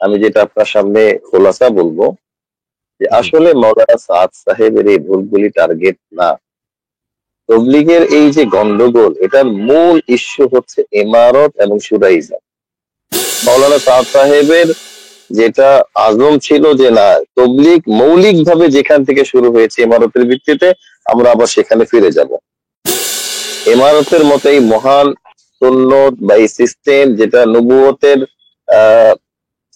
আমি যেটা আপনার সামনে খোলাসা বলবো যে জি আসলে মাওলানা সাদ সাহেবের এই ভুলগুলি টার্গেট না। তবলিগের এই যে গন্ডগোল, এটার মূল ইস্যু হচ্ছে ইমারত এবং শুরাইজম। মাওলানা সাদ সাহেবের যেটা আজম ছিল যে না, তবলিগ মৌলিক ভাবে যেখান থেকে শুরু হয়েছে ইমারতের ভিত্তিতে, আমরা আবার সেখানে ফিরে যাব। ইমারতের মতো এই মহান সুন্নত বা এই সিস্টেম যেটা নবুয়তের আহ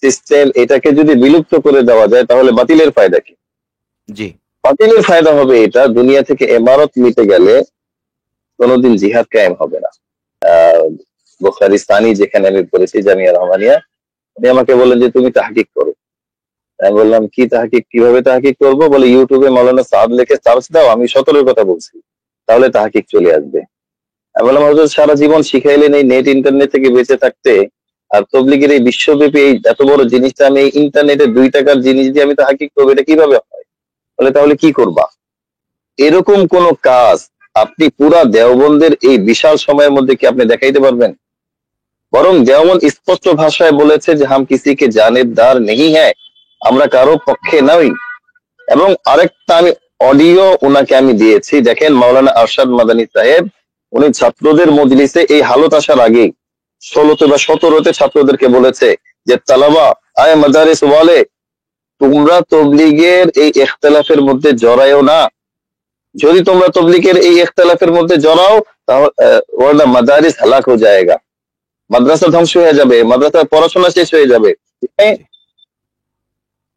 সিস্টেম, এটাকে যদি বিলুপ্ত করে দেওয়া যায় তাহলে বাতিলের ফায়দা কি? জি বাতিলের ফায়দা হবে এটা, দুনিয়া থেকে ইমারত মিটে গেলে কোনোদিন জিহাদ কায়েম হবে না। আহ বুখারিস্তানি যেখানে আমি পড়েছি, জামিয়া রহমানিয়া, উনি আমাকে বললেন যে তুমি তাহকিক করো। আমি বললাম কি তাহকিক, কিভাবে তাহকিক করবো? বলে ইউটিউবে মাওলানা সাদ লিখে সার্চ দাও, আমি 17 কথা বলছি, তাহলে তাহকিক চলে আসবে। আমি বললাম হযরত সারা জীবন শিখাইলেন এই নেট ইন্টারনেট থেকে বেঁচে থাকতে, আর তবলিগের এই বিশ্বব্যাপী এই এত বড় জিনিসটা আমি এই ইন্টারনেটে 2 টাকার জিনিস দিয়ে আমি তাহকিক করবো, এটা কিভাবে হয়? বলে তাহলে কি করবা? এরকম কোন কাজ আপনি পুরা দেওবন্দের এই বিশাল সময়ের মধ্যে কি আপনি দেখাইতে পারবেন? বরং দেওবন্দ স্পষ্ট ভাষায় বলেছে যে হাম কিসি কে জানেবদার নেই হ্যায়, আমরা কারো পক্ষে নই। এবং আরেকটা আমি অডিও ওনাকে আমি দিয়েছি, দেখেন মাওলানা আরশাদ মাদানী সাহেব, উনি ছাত্রদের মজলিসে এই হালত আসার আগে 16তে বা 17তে ছাত্রদেরকে বলেছে যে তালাবা আয় মাদারিস ওয়ালে, তোমরা তবলিগের এই ইখতিলাফের মধ্যে জড়ায়ও না। যদি তোমরা তবলিগের এই ইখতিলাফের মধ্যে জড়াও তাহলে ওয়ালা মাদারিস হালাক হয়ে যায়গা, মাদ্রাসা ধ্বংস হয়ে যাবে, মাদ্রাসার পড়াশোনা শেষ হয়ে যাবে।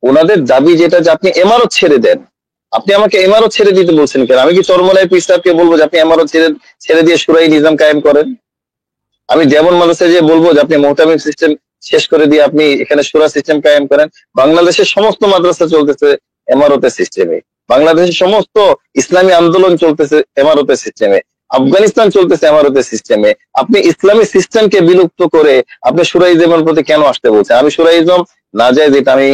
ওনাদের দাবি যেটা যে আপনি ইমারত ছেড়ে দেন। আপনি আমাকে ইমারত ছেড়ে দিতে বলছেন কেন? আমি কি চরমলাই পিস্তাবকে বলবো যে আপনি ইমারত ছেড়ে ছেড়ে দিয়ে শুরাই নিজাম কায়েম করেন? আমি যেমন মাদ্রাসায় যে বলবো যে আপনি মুহতামিম সিস্টেম শেষ করে দিয়ে আপনি এখানে শুরা সিস্টেম কায়েম করেন? বাংলাদেশের সমস্ত মাদ্রাসা চলতেছে এমারতের সিস্টেমে, বাংলাদেশের সমস্ত ইসলামী আন্দোলন চলতেছে এমারতের সিস্টেমে, আফগানিস্তান চলতেছে এমারতের সিস্টেমে। আপনি ইসলামী সিস্টেমকে বিলুপ্ত করে আপনি শুরাইজমের প্রতি কেন আসতে বলছেন? আমি শুরাইজম না যায় যেটা আমি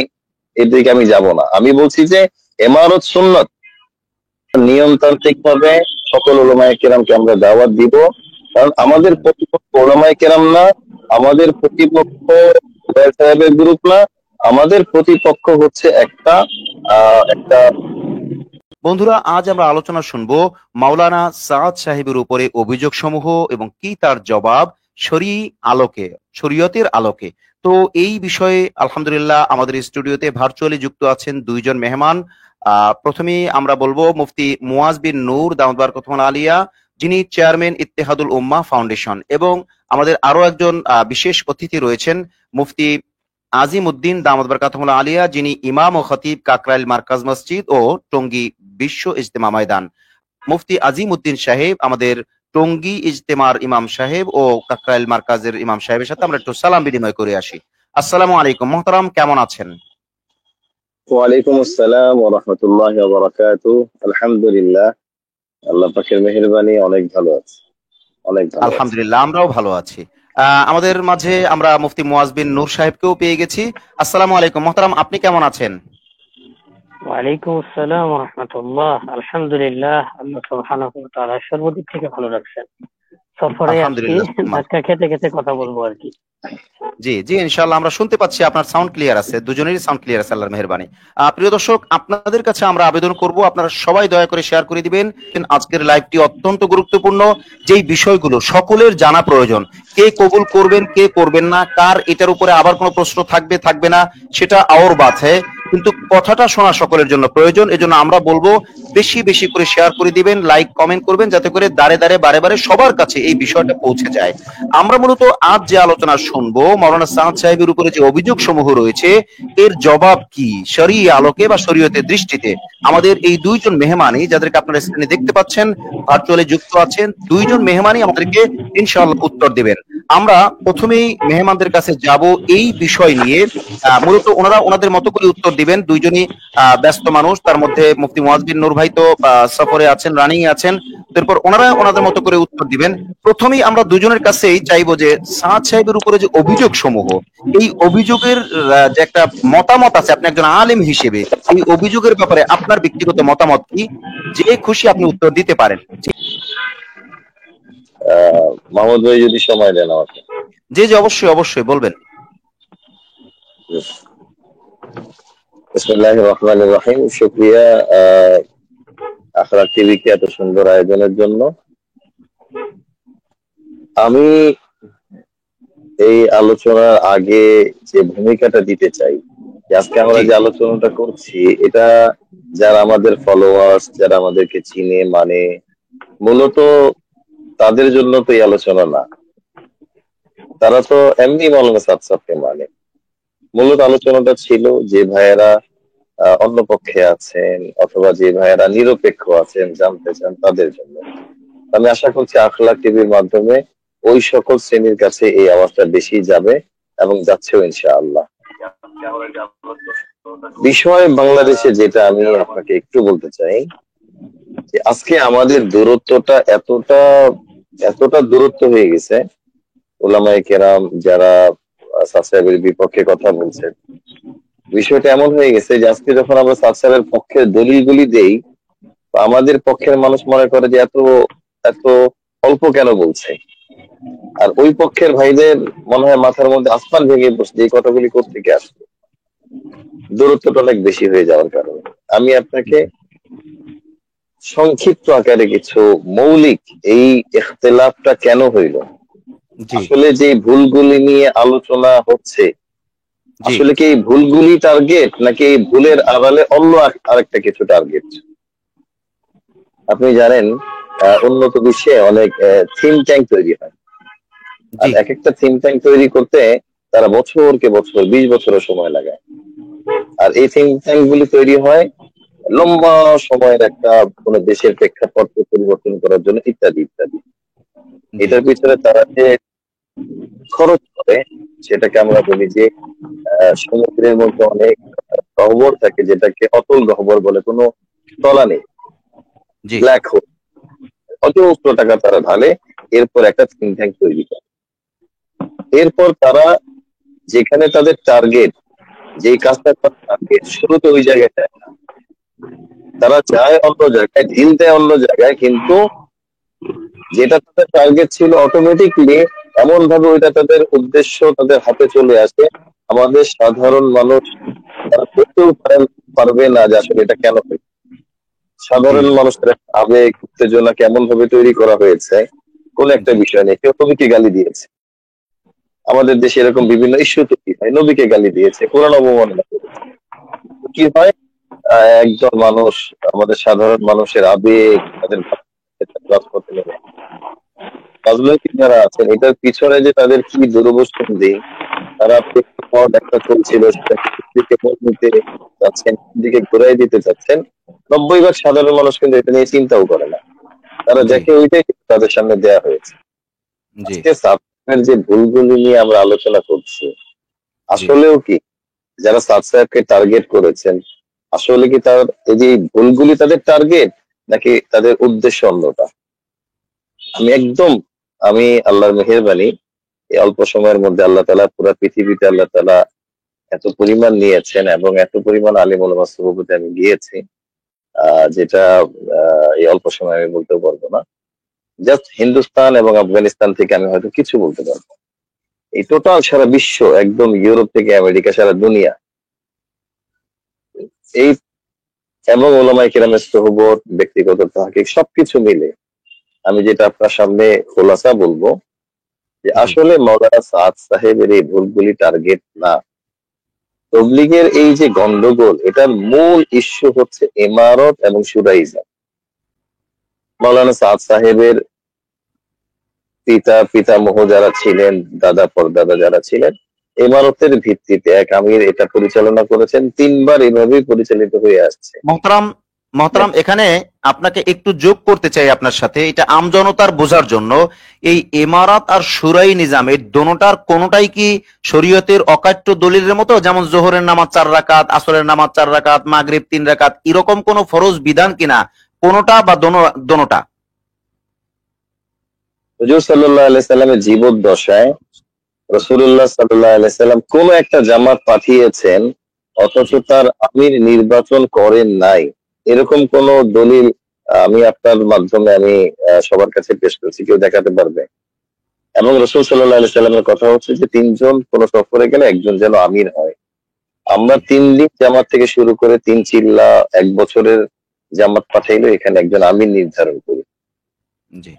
এর দিকে আমি যাব না। আমি বলছি যে এমারত সুন্নত নিয়মতান্ত্রিক ভাবে সকল ওলামায়ে কেরামকে আমরা দাওয়াত দিব। কারণ আমাদের প্রতিপক্ষ ওলামায়ে কেরাম না, আমাদের প্রতিপক্ষ হুদায়র সাহেবের গ্রুপ না, আমাদের প্রতিপক্ষ হচ্ছে একটা বন্ধুরা, আজ আমরা আলোচনা শুনবো মাওলানা সাদ সাহেবের উপরে অভিযোগ সমূহ এবং কি তার জবাব শরীয়তের আলোকে। তো এই বিষয়ে আলহামদুলিল্লাহ আমাদের স্টুডিওতে ভার্চুয়ালি যুক্ত আছেন দুইজন মেহমান। প্রথমেই আমরা বলবো মুফতি মুয়াজ বিন নূর দামাত বারাকাতুহু আলিয়া, যিনি চেয়ারম্যান ইত্তেহাদুল উম্মাহ ফাউন্ডেশন, এবং আমাদের আরো একজন বিশেষ অতিথি রয়েছেন মুফতি আজিম উদ্দিন দামাত বারাকাতুহু আলিয়া, যিনি ইমাম ও খতিব কাকরাইল মার্কাজ মসজিদ ও টঙ্গী বিশ্ব ইজতেমা ময়দান। মুফতি আজিম উদ্দিন সাহেব আমাদের টঙ্গী ইজতেমার ইমাম সাহেব ও কাকরাইল মার্কাজের ইমাম সাহেবের সাথে আমরা একটু সালাম বিনিময় করে আসি। আসসালামু আলাইকুম মোহতারাম, কেমন আছেন? ওয়ালাইকুম আসসালাম ওয়া রাহমাতুল্লাহি ওয়া বারাকাতুহু। আলহামদুলিল্লাহ, আল্লাহ পাকের মেহেরবানি, অনেক ভালো আছে, অনেক ভালো আছে। আলহামদুলিল্লাহ, আমরাও ভালো আছি। আমাদের মাঝে আমরা মুফতি মুয়াজ বিন নূর সাহেবকেও পেয়ে গেছি। আসসালামু আলাইকুম মোহতারাম, আপনি কেমন আছেন? ওয়ালাইকুম আসসালাম ওয়া রাহমাতুল্লাহ। আলহামদুলিল্লাহ, আল্লাহ সুবহানাহু ওয়া তাআলা সর্বদিক থেকে ভালো রাখছেন। সফরে আসছি, আলহামদুলিল্লাহ। ধাক্কা খেতে খেতে কথা বলবো আর কি। জি জি, ইনশাআল্লাহ আমরা শুনতে পাচ্ছি, আপনার সাউন্ড ক্লিয়ার আছে, দুজনেরই সাউন্ড ক্লিয়ার আছে, আল্লাহর মেহেরবানি। প্রিয় দর্শক, আপনাদের কাছে আমরা আবেদন করব আপনারা সবাই দয়া করে শেয়ার করে দিবেন। আজকের লাইভটি অত্যন্ত গুরুত্বপূর্ণ, যেই বিষয়গুলো সকলের জানা প্রয়োজন। কে কবুল করবেন, কে করবেন না, কার এটার উপরে আবার কোনো প্রশ্ন থাকবে থাকবে না, সেটা আওর বাত হ্যায়, কিন্তু কথাটা শোনা সকলের জন্য প্রয়োজন। এজন্য আমরা বলবো বেশি বেশি করে শেয়ার করে দিবেন, লাইক কমেন্ট করবেন, যাতে করে দাঁড়ে দাঁড়ে বারে বারে সবার কাছে এই বিষয়টা পৌঁছে যায়। আমরা মূলত আজ যে আলোচনা শুনবো, মাওলানা সাদ সাহেবের উপরে যে অভিযোগ সমূহ রয়েছে এর জবাব কি শরীয়তের আলোকে বা শরীয়তের দৃষ্টিতে। আমাদের এই দুইজন মেহমানই, যাদেরকে আপনারা স্ক্রিনে দেখতে পাচ্ছেন, ভার্চুয়ালি যুক্ত আছেন, দুইজন মেহমানই আমাদেরকে ইনশাআল্লাহ উত্তর দিবেন। আমরা প্রথমেই মেহমানদের কাছে যাব এই বিষয় নিয়ে। মূলত ওনারা ওনাদের মতো করে উত্তর দিবেন। দুইজনই ব্যস্ত মানুষ, তার মধ্যে মুফতি মুয়াজ বিন নূর ভাই তো সফরে আছেন, রানিং আছেন। তারপর ওনারা ওনাদের মতো করে উত্তর দিবেন। প্রথমেই আমরা দুজনের কাছেই চাইবো যে সাদ সাহেবের উপরে যে অভিযোগ সমূহ, এই অভিযোগের যে একটা মতামত আছে, আপনি একজন আলেম হিসেবে এই অভিযোগের ব্যাপারে আপনার ব্যক্তিগত মতামত কি? যে খুশি আপনি উত্তর দিতে পারেন। আহ, মাহমুদ ভাই যদি সময় দেন আমাকে। জি জি, অবশ্যই অবশ্যই বলবেন। আহ, মাহমুদ ভাই যদি সময় দেন আমাকে। জি জি, অবশ্যই অবশ্যই বলবেন। বিসমিল্লাহির রহমানির রহিম। শুকরিয়া আখরাত টিভিকে এত সুন্দর আয়োজনের জন্য। আমি এই আলোচনার আগে যে ভূমিকাটা দিতে চাই, যে আজকে আমরা জি যে আলোচনাটা করছি, এটা যারা আমাদের ফলোয়ার্স, যারা আমাদেরকে চিনে মানে, মূলত তাদের জন্য তো এই আলোচনা না। তারা তো এমনি মৌলানা সাদ সাহেবকে মানে। মূলত আলোচনাটা ছিল যে ভাইয়েরা অন্য পক্ষে আছেন অথবা যে ভাইয়েরা নিরপেক্ষ আছেন, জানতে চান, তাদের জন্য। আমি আশা করছি আখলাক টিভির মাধ্যমে ওই সকল শ্রেণীর কাছে এই আওয়াজটা বেশি যাবে এবং যাচ্ছেও ইনশাআল্লাহ। বিষয় বাংলাদেশে যেটা আমি আপনাকে একটু বলতে চাই, যে আজকে আমাদের দূরত্বটা এতটা এতটা দূরত্ব হয়ে গেছে। ওলামায়ে কেরাম যারা সাদ সাহেবের বিপক্ষে কথা বলছেন, বিষয়টা এমন হয়ে গেছে যে আজকে যখন আমরা সাদ সাহেবের পক্ষের দলিলগুলি দেই, আমাদের পক্ষের মানুষ মনে করে যে এত এত অল্প কেন বলছে। আর ওই পক্ষের ভাইদের মনে হয় মাথার মধ্যে আসমান ভেঙে বসছে, এই কথাগুলি কোত্থেকে আসবে, দূরত্বটা অনেক বেশি হয়ে যাওয়ার কারণে। আমি আপনাকে সংক্ষিপ্ত আকারে কিছু মৌলিক এই ইখতিলাফটা কেন হইল, জি আসলে যে ভুলগুলি নিয়ে আলোচনা হচ্ছে, জি আসলে কি এই ভুলগুলি টার্গেট নাকি এই ভুলের আড়ালে অন্য আরেকটা কিছু টার্গেট। আপনি জানেন উন্নত বিশ্বে অনেক থিঙ্ক ট্যাঙ্ক তৈরি হয়, আর জি এক একটা থিঙ্ক ট্যাঙ্ক তৈরি করতে তারা বছরকে বছর 20 বছরের সময় লাগায়। আর এই থিঙ্ক ট্যাঙ্ক গুলি তৈরি হয় লম্বা সময়ের একটা কোন দেশের প্রেক্ষাপট পরিবর্তন করার জন্য, ইত্যাদি ইত্যাদি। জি এটার পিছনে তারা যে খরচ করে, সেটাকে আমরা বলি যে সমুদ্রের মধ্যে অনেক গহ্বর থাকে, যেটাকে অতল গহ্বর বলে, কোনো তলা নেই, জি ব্ল্যাক হোল। অজস্র টাকা তারা ঢালে, এরপর একটা থিঙ্ক ট্যাঙ্ক তৈরি করে। এরপর তারা যেখানে তাদের টার্গেট, যেই কাজটা তার টার্গেট, শুরুতে ওই জায়গায় যায় না। তারা যায় অন্য জায়গায়, ঢিল দেয় অন্য জায়গায়, কিন্তু যেটা তাদের টার্গেট ছিল অটোমেটিকলি এমন ভাবে ওইটা তাদের উদ্দেশ্য তাদের হাতে চলে আসে, আমাদের সাধারণ মানুষ তারা বুঝতেও পারবে না যে আসলে এটা কেন হয়েছে। জি সাধারণ মানুষের একটা আবেগ উত্তেজনা কেমন ভাবে তৈরি করা হয়েছে কোন একটা জি বিষয় নিয়ে। কেউ নবীকে গালি দিয়েছে, আমাদের দেশে এরকম বিভিন্ন ইস্যু তৈরি হয়, নবীকে গালি দিয়েছে, কোরআন অবমাননা করেছে। কি হয়, একজন মানুষ, আমাদের সাধারণ মানুষের আবেগ তাদের রাজপথে নেমে আসে। রাজনৈতিক যারা আছেন, এটার পিছনে যে তাদের কি দূরবর্তী, তারা প্রেক্ষাপট একটা চলছিল, সেটাকে দিকে মোড় নিতে চাচ্ছেন, দিকে ঘুরাই দিতে চাচ্ছেন। 90% সাধারণ মানুষ কিন্তু এটা নিয়ে চিন্তাও করে না, তারা জি দেখে ওইটাই তাদের সামনে দেয়া হয়েছে। জি আজকে সাবস্ক্রাইবের যে ভুলগুলি নিয়ে আমরা আলোচনা করছি, জি আসলেও কি যারা সাবস্ক্রাইবকে টার্গেট করেছেন, আসলে কি তার এই যে ভুলগুলি তাদের টার্গেট নাকি তাদের উদ্দেশ্য অন্যটা। আমি একদম, আমি আল্লাহর মেহেরবানি, এই অল্প সময়ের মধ্যে আল্লাহ তাআলা পুরো পৃথিবীতে আল্লাহ তাআলা এত পরিমাণ নিয়েছেন এবং এত পরিমাণ আলিম ওলামা সুহবতে আমি গিয়েছি, যেটা এই অল্প সময় আমি বলতেও পারবো না। জাস্ট হিন্দুস্তান এবং আফগানিস্তান থেকে আমি হয়তো কিছু বলতে পারবো। এই টোটাল সারা বিশ্ব, একদম ইউরোপ থেকে আমেরিকা, সারা দুনিয়া, এই এবং ওলামায়ে কেরামের সোহবত, ব্যক্তিগত তাহকিক, সবকিছু মিলে আমি যেটা আপনার সামনে খোলাসা বলবো, যে জি আসলে মাওলানা সাদ সাহেবের এই ভুলগুলি টার্গেট না। তবলিগের এই যে গন্ডগোল, এটার মূল ইস্যু হচ্ছে ইমারত এবং শুরাইজম। মাওলানা সাদ সাহেবের পিতামহ যারা ছিলেন, দাদা পরদাদা যারা ছিলেন, ইমারতের ভিত্তিতে এক আমির এটা পরিচালনা করেছেন, 3বার এভাবেই পরিচালিত হয়ে আসছে। মহতারাম মহতারাম, এখানে আপনাকে একটু যোগ করতে চাই আপনার সাথে, এটা আমজনতার বোঝার জন্য। এই ইমারাত আর শুরাই নিজাম, এই দোনোটার কোনোটাই কি শরীয়তের অকাট্য দলিলের মতো, যেমন জোহরের নামাজ 4 রাকাত, আসরের নামাজ 4 রাকাত, মাগরিব 3 রাকাত, এরকম কোন ফরজ বিধান কিনা, কোনোটা বা দোনোটা? হুজুর সাল্লাল্লাহু আলাইহি সাল্লামের জীবদ্দশায় রাসূলুল্লাহ সাল্লাল্লাহু আলাইহি সাল্লাম কোন একটা জামাত পাঠিয়েছেন, অথচ জি তার আমির নির্বাচন করেন নাই, এরকম কোন দলিল আমি আপনার মাধ্যমে আমি সবার কাছে পেশ করছি, কেউ দেখাতে পারবে? এবং রাসূল সাল্লাল্লাহু আলাইহি সাল্লামের কথা হচ্ছে যে 3 জন কোন সফরে গেলে একজন যেন আমির হয়। আমরা 3 দিন জামাত থেকে শুরু করে 3 চিল্লা 1 বছরের জামাত পাঠাইলো, এখানে একজন আমির নির্ধারণ করি। জি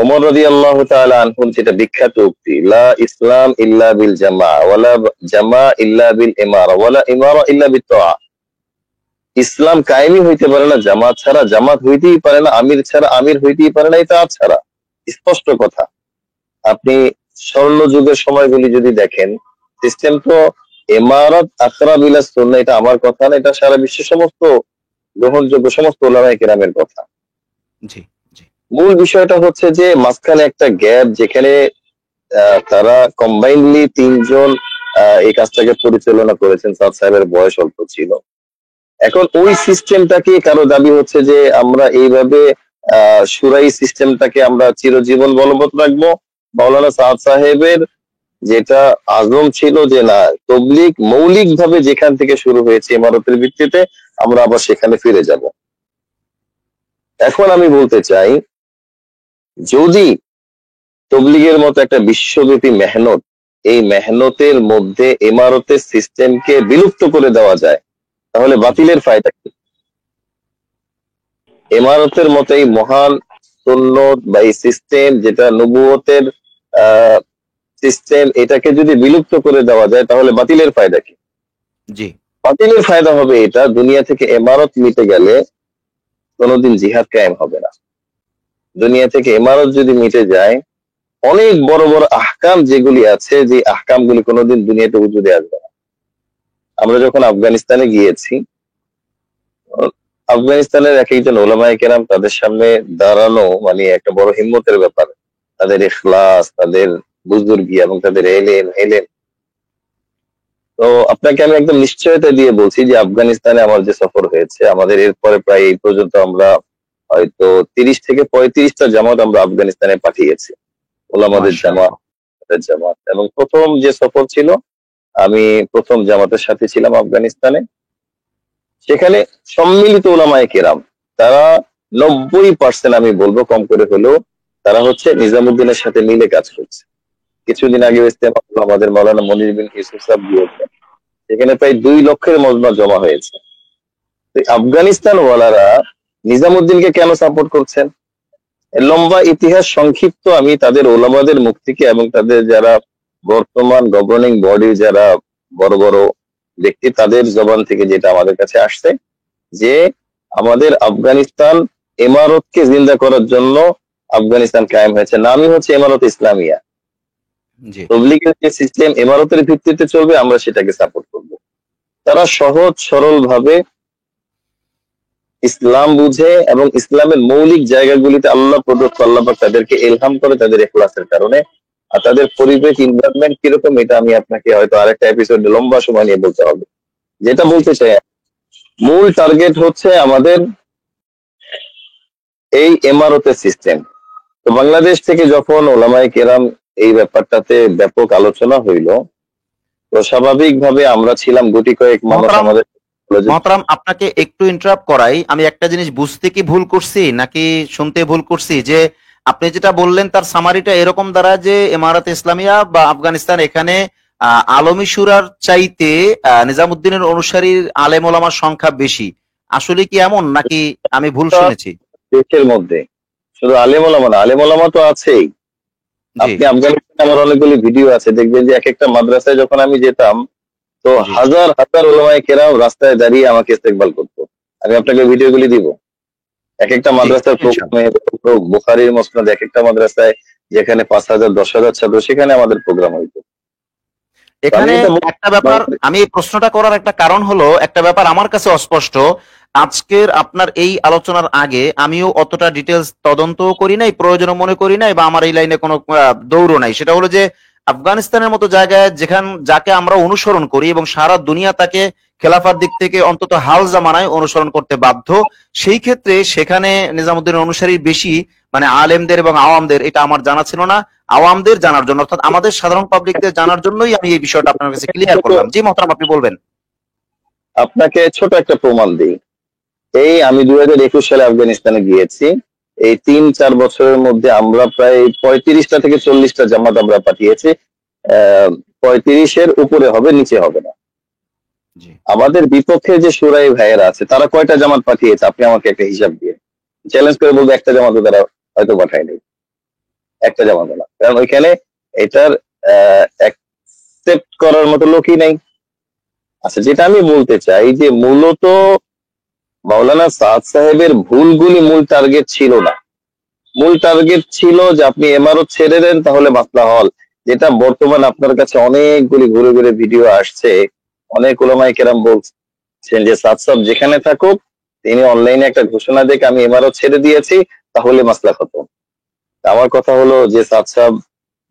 ওমর রাদিয়াল্লাহু তাআলা আনহুর যেটা বিখ্যাত উক্তি, লা ইসলাম ইল্লা বিল জামা ওয়ালা জামা ইল্লা বিল ইমারা ওয়ালা ইমারা ইল্লা বিত তাআ। ইসলাম কায়েমই হইতে পারে না জামাত ছাড়া, জামাত হইতেই পারে না আমির ছাড়া, আমির হইতেই পারে না ইতাআত ছাড়া। স্পষ্ট কথা। আপনি স্বর্ণ যুগের সময়গুলি যদি দেখেন, সিস্টেম তো ইমারত আকরাব ইলা সুন্নাহ, এটা আমার কথা না, এটা সারা বিশ্বের সমস্ত গ্রহণযোগ্য সমস্ত উলামায়ে কেরামের কথা। জি জি মূল বিষয়টা হচ্ছে যে মাঝখানে একটা গ্যাপ, যেখানে তারা কম্বাইনলি 3 জন এই কাজটাকে পরিচালনা করেছেন। সাদ সাহেবের বয়স অল্প ছিল। এখন ওই সিস্টেমটাকে কারো দাবি হচ্ছে যে আমরা এইভাবে সুরাই সিস্টেমটাকে আমরা চিরজীবন বলবৎ রাখবো। মাওলানা সাদ সাহেবের যেটা আজম ছিল যে না, তবলিগ মৌলিকভাবে যেখান থেকে শুরু হয়েছে ইমারতের ভিত্তিতে, আমরা আবার সেখানে ফিরে যাব। এখন আমি বলতে চাই, যদি তবলিগের মতো একটা বিশ্বব্যাপী মেহনত, এই মেহনতের মধ্যে ইমারতের সিস্টেমকে বিলুপ্ত করে দেওয়া যায়, তাহলে বাতিলের ফায়দা কি? ইমারতের মতো এই মহান সুন্নত বা এই সিস্টেম, যেটা নবুয়তের সিস্টেম, এটাকে যদি বিলুপ্ত করে দেওয়া যায়, তাহলে বাতিলের ফায়দা কি? জি বাতিলের ফায়দা হবে এটা, দুনিয়া থেকে ইমারত মিটে গেলে কোনোদিন জিহাদ কায়েম হবে না। দুনিয়া থেকে ইমারত যদি মিটে যায়, অনেক বড় বড় আহকাম যেগুলি আছে, যে আহকামগুলি কোনোদিন দুনিয়াতে উজুদে আসবে না। আমরা যখন আফগানিস্তানে গিয়েছি, আফগানিস্তানের এক একজন ওলামায়ে কেরাম, তাদের সামনে দাঁড়ানো মানে একটা বড় হিম্মতের ব্যাপার। তাদের ইখলাস, তাদের বুজুর্গি এবং তাদের এলেম। তো আপনাকে আমি একদম নিশ্চয়তা দিয়ে বলছি যে আফগানিস্তানে আমার যে সফর হয়েছে, আমাদের এরপরে প্রায় এই পর্যন্ত আমরা হয়তো 30 থেকে 35টা জামাত আমরা আফগানিস্তানে পাঠিয়েছি, ওলামাদের মাশাআল্লাহ। জামাত। এবং প্রথম যে সফর ছিল, আমি প্রথম জামাতের সাথে ছিলাম আফগানিস্তানে। সেখানে সম্মিলিত উলামায়ে কেরাম, তারা 90% আমি বলবো কম করে হলেও, তারা হচ্ছে নিজামুদ্দিনের সাথে মিলে কাজ করছে। কিছুদিন আগে ইস্তেমা হলো, আমাদের মাওলানা মনির বিন ইউসুফ সাহেব গিয়েছেন, সেখানে প্রায় 2 লক্ষের মজমা জমা হয়েছে। তো আফগানিস্তান ওয়ালারা নিজামুদ্দিনকে কেন সাপোর্ট করছেন? এর লম্বা ইতিহাস সংক্ষিপ্ত আমি তাদের ওলামাদের মুখ থেকে এবং তাদের যারা বর্তমান গভর্নিং বডি, যারা বড় বড় ব্যক্তি, তাদের জবান থেকে যেটা আমাদের কাছে আসছে, যে আমাদের আফগানিস্তান ইমারতকে জিন্দা করার জন্য আফগানিস্তান কায়েম হয়েছে, নামই হচ্ছে ইমারত ইসলামিয়া। জি তবলিগের যে সিস্টেম ইমারতের ভিত্তিতে চলবে, আমরা সেটাকে সাপোর্ট করব। তারা সহজ সরল ভাবে ইসলাম বুঝে এবং ইসলামের মৌলিক জায়গাগুলিতে আল্লাহ প্রদত্ত, আল্লাহ পাক তাদেরকে ইলহাম করে তাদের ইখলাসের কারণে। আর তাদের পরিবেশ এনভায়রনমেন্ট কিরকম, এটা আমি আপনাকে হয়তো আরেকটা এপিসোডে লম্বা সময় নিয়ে বলতে হবে। যেটা বলতে চাই, মূল টার্গেট হচ্ছে আমাদের এই ইমারতের সিস্টেম। তো বাংলাদেশ থেকে যখন ওলামায়ে কেরাম এই ব্যাপারটাতে ব্যাপক আলোচনা হইল, তো স্বাভাবিকভাবে আমরা ছিলাম গুটি কয়েক মানুষ মহতারাম আমাদের মহতারাম, আপনাকে একটু ইন্টারাপ্ট করাই। আমি একটা জিনিস বুঝতে কি ভুল করছি নাকি শুনতে ভুল করছি, যে আপনি যেটা বললেন তার সামারিটা এরকম দাঁড়ায় যে ইমারাত ইসলামিয়া বা আফগানিস্তান, এখানে আলমী সুরার চাইতে নিজামুদ্দিনের অনুসারীর আলেম ওলামার সংখ্যা বেশি। আসলে কি এমন নাকি আমি ভুল শুনেছি? দেশের মধ্যে শুধু আলেম ওলামা না, আলেম ওলামা তো আছেই। জি আপনি আফগানিস্তানে আমার অনেকগুলি ভিডিও আছে, দেখবেন যে এক একটা মাদ্রাসায় যখন আমি যেতাম, তো জি হাজার হাজার ওলামায়ে কেরাম রাস্তায় দাঁড়িয়ে আমাকে ইস্তেকবাল করতো। আমি আপনাকে ভিডিওগুলি দিব। এক একটা জি মাদ্রাসার ইনশাআল্লাহ। প্রোগ্রামে, বুখারীর মসনদ, এক একটা মাদ্রাসায় যেখানে 5,000 10,000 ছাত্র, সেখানে আমাদের প্রোগ্রাম হইতো। তো আমি এখানে এটা একটা ব্যাপার, আমি এই প্রশ্নটা করার একটা কারণ হলো, একটা ব্যাপার আমার কাছে অস্পষ্ট। আজকের আপনার এই আলোচনার আগে আমিও অতটা ডিটেলস তদন্ত করি নাই, প্রয়োজনও মনে করি নাই, বা আমার এই লাইনে কোনো দৌড়ও নাই। সেটা হলো যে আফগানিস্তানের মতো জায়গায় যাকে আমরা অনুসরণ করি এবং সারা দুনিয়া তাকে খেলাফার দিক থেকে অন্তত হাল জামানায় অনুসরণ করতে বাধ্য, সেই ক্ষেত্রে সেখানে নিজামুদ্দিনের অনুসারী বেশি, মানে আলেমদের এবং আওয়ামদের, এটা আমার জানা ছিল না। আওয়ামদের জানার জন্য, অর্থাৎ আমাদের সাধারণ পাবলিকদের জানার জন্যই আমি এই বিষয়টা আপনার কাছে ক্লিয়ার করলাম। জি মহতারাম, আপনি বলবেন। আপনাকে ছোট একটা প্রমাণ দিই। এই আমি 2021 সালে আফগানিস্তানে গিয়েছি। এই 3-4 বছরের মধ্যে আমরা প্রায় 35টা থেকে 40টা জামাত আমরা পাঠিয়েছি। 35-এর উপরে হবে, নিচে হবে না। জি। আমাদের বিপক্ষে যে সুরাই ভাইয়েরা আছে তারা কয়টা জামাত পাঠিয়েছে আপনি আমাকে একটা হিসাব দিয়ে চ্যালেঞ্জ করে বলবো একটা জামাতও তারা হয়তো পাঠায়নি, একটা জামাতও না, কারণ ওইখানে এটার অ্যাকসেপ্ট করার মতো লোকই নাই। আচ্ছা, যেটা আমি বলতে চাই যে মূলত মাওলানা সাদ সাহেবের ভুলগুলি মূল টার্গেট ছিল না। মূল টার্গেট ছিল যে আপনি এমারত ছেড়ে দেন তাহলে মাসলা হল, যেটা বর্তমান আপনার কাছে অনেকগুলি ঘুরে ঘুরে ভিডিও আসছে। অনেক ওলামায়ে কেরাম বলছেন যে সাদ সাহেব যেখানে থাকুক তিনি অনলাইনে একটা ঘোষণা দিয়ে আমি এমারত ছেড়ে দিয়েছি তাহলে মাসলা খতম। আমার কথা হলো যে সাদ সাহেব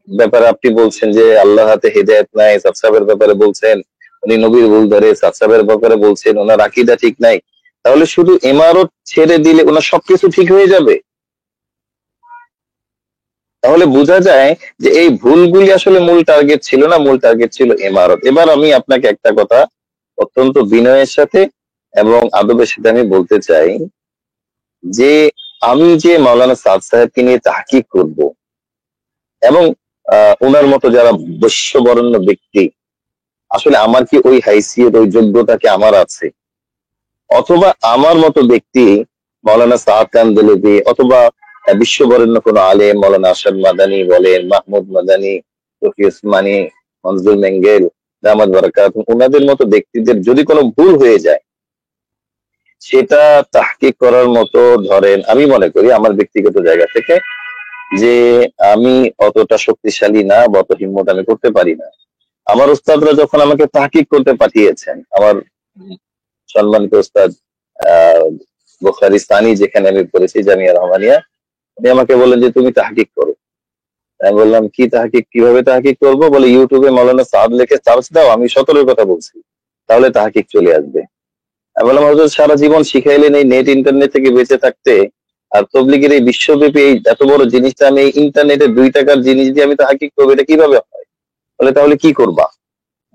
ব্যাপারে আপনি বলছেন যে আল্লাহ হাতে হেদায়েত নাই, সাদ সাহেবের ব্যাপারে বলছেন উনি নবীর ভুল ধরে, সাদ সাহেবের ব্যাপারে বলছেন ওনার আকীদা ঠিক নাই, তাহলে শুধু ইমারত ছেড়ে দিলে ওনার সবকিছু ঠিক হয়ে যাবে? তাহলে বোঝা যায় যে এই ভুলগুলি আসলে মূল টার্গেট ছিল না, মূল টার্গেট ছিল ইমারত। এবার আমি আপনাকে একটা কথা অত্যন্ত বিনয়ের সাথে এবং আদবের সাথে আমি বলতে চাই যে আমি যে মাওলানা সাদ সাহেবকে নিয়ে তাহকিক করব এবং ওনার মতো যারা বৈশ্যবরণ্য ব্যক্তি, আসলে আমার কি ওই হাইসিয়ত ওই যোগ্যতা কি আমার আছে? অথবা আমার মতো ব্যক্তি মাওলানা সাদ কান্দেলভি অথবা বিশ্ববরেণ্য কোন আলেম মাওলানা আশাদ মাদানী বলেন, মাহমুদ মাদানী, তকি উসমানী, মনজুর মেঙ্গেল, দামাত বারাকাত, ওনাদের মতো ব্যক্তিদের যদি কোনো ভুল হয়ে যায় সেটা তাহকিক করার মতো, ধরেন আমি মনে করি আমার ব্যক্তিগত জায়গা থেকে যে আমি অতটা শক্তিশালী না বা অত হিম্মত আমি করতে পারি না। আমার উস্তাদরা যখন আমাকে তাহকিক করতে পাঠিয়েছেন, আমার সম্মানিত উস্তাদ বুখারী সানি যেখানে আমি পড়েছি জামিয়া রহমানিয়া, উনি আমাকে বললেন যে তুমি তাহকিক করো। আমি বললাম কি তাহকিক, কিভাবে তাহকিক করবো? বলে ইউটিউবে মাওলানা সাদ লিখে সার্চ দাও, আমি 17 কথা বলছি, তাহলে তাহকিক চলে আসবে। আমি বললাম হুজুর সারা জীবন শিখাইলেন এই নেট ইন্টারনেট থেকে বেঁচে থাকতে, আর তবলিগের এই বিশ্বব্যাপী এই এত বড় জিনিসটা আমি ইন্টারনেটে 2 টাকার জিনিস দিয়ে আমি তাহকিক করবো, এটা কিভাবে হয়? বলে তাহলে কি করবা?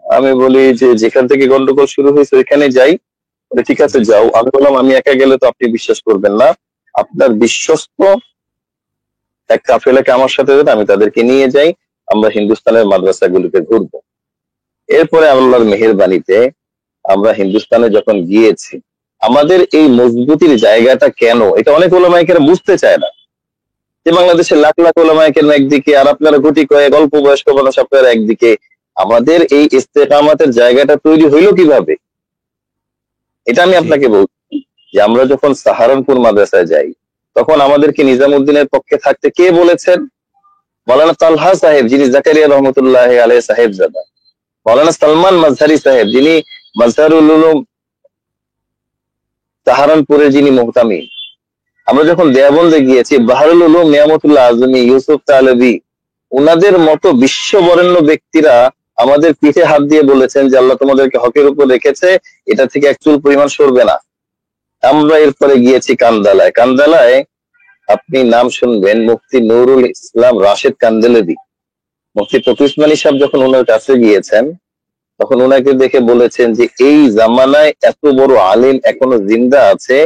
আমি বলি যে যেখান থেকে গন্ডগোল শুরু হয়েছে ওইখানে যাই। বলে ঠিক আছে জি। যাও। আমি বললাম আমি একা গেলে তো আপনি বিশ্বাস করবেন না, আপনার বিশ্বস্ত এক কাফেলাকে আমার সাথে দেন, আমি তাদেরকে নিয়ে যাই, আমরা হিন্দুস্তানের মাদ্রাসাগুলিতে ঘুরবো। এরপরে আল্লাহর মেহেরবানিতে আমরা হিন্দুস্তানে যখন গিয়েছি, আমাদের এই মজবুতির জায়গাটা কেন এটা অনেক ওলামায়ে কেরাম বুঝতে চায় না। যে বাংলাদেশের লাখ লাখ ওলামায়ে কেরাম একদিকে আর আপনারা গুটি কয়েক অল্প বয়স্ক মানুষ আপনারা একদিকে, আমাদের এই ইস্তেকামাতের জায়গাটা তৈরি হইলো কিভাবে? এটা আমি জি। আপনাকে বলছি যে আমরা যখন সাহারানপুর মাদ্রাসায় যাই তখন আমাদেরকে নিজামুদ্দিনের পক্ষে থাকতে কে বলেছেন? মাওলানা তালহা সাহেব, যিনি জাকারিয়া রহমতুল্লাহ আলাইহি সাহেবজাদা, মাওলানা সালমান মাজহারি সাহেব, যিনি মাজহারুল উলুম সাহারানপুরের যিনি মুহতামি। আমরা যখন দেওবন্দে গিয়েছি বাহারুল উলুম নিয়ামতুল্লাহ আজমি, ইউসুফ তালবি, উনাদের মতো বিশ্ববরেণ্য ব্যক্তিরা আমাদের পিঠে হাত দিয়ে বলেছেন যে আল্লাহ তোমাদেরকে হকের উপর রেখেছে, এটা থেকে এক চুল পরিমাণ সরবে না। আমরা এরপরে গিয়েছি কান্দালায়। কান্দালায় আপনি নাম শুনবেন মুফতি নুরুল ইসলাম রাশেদ কান্দেলভি। মুফতি তকি উসমানী সাহেব যখন ওনার কাছে গিয়েছেন তখন ওনাকে দেখে বলেছেন যে এই জামানায় এত বড় আলিম এখনো জিন্দা আছে,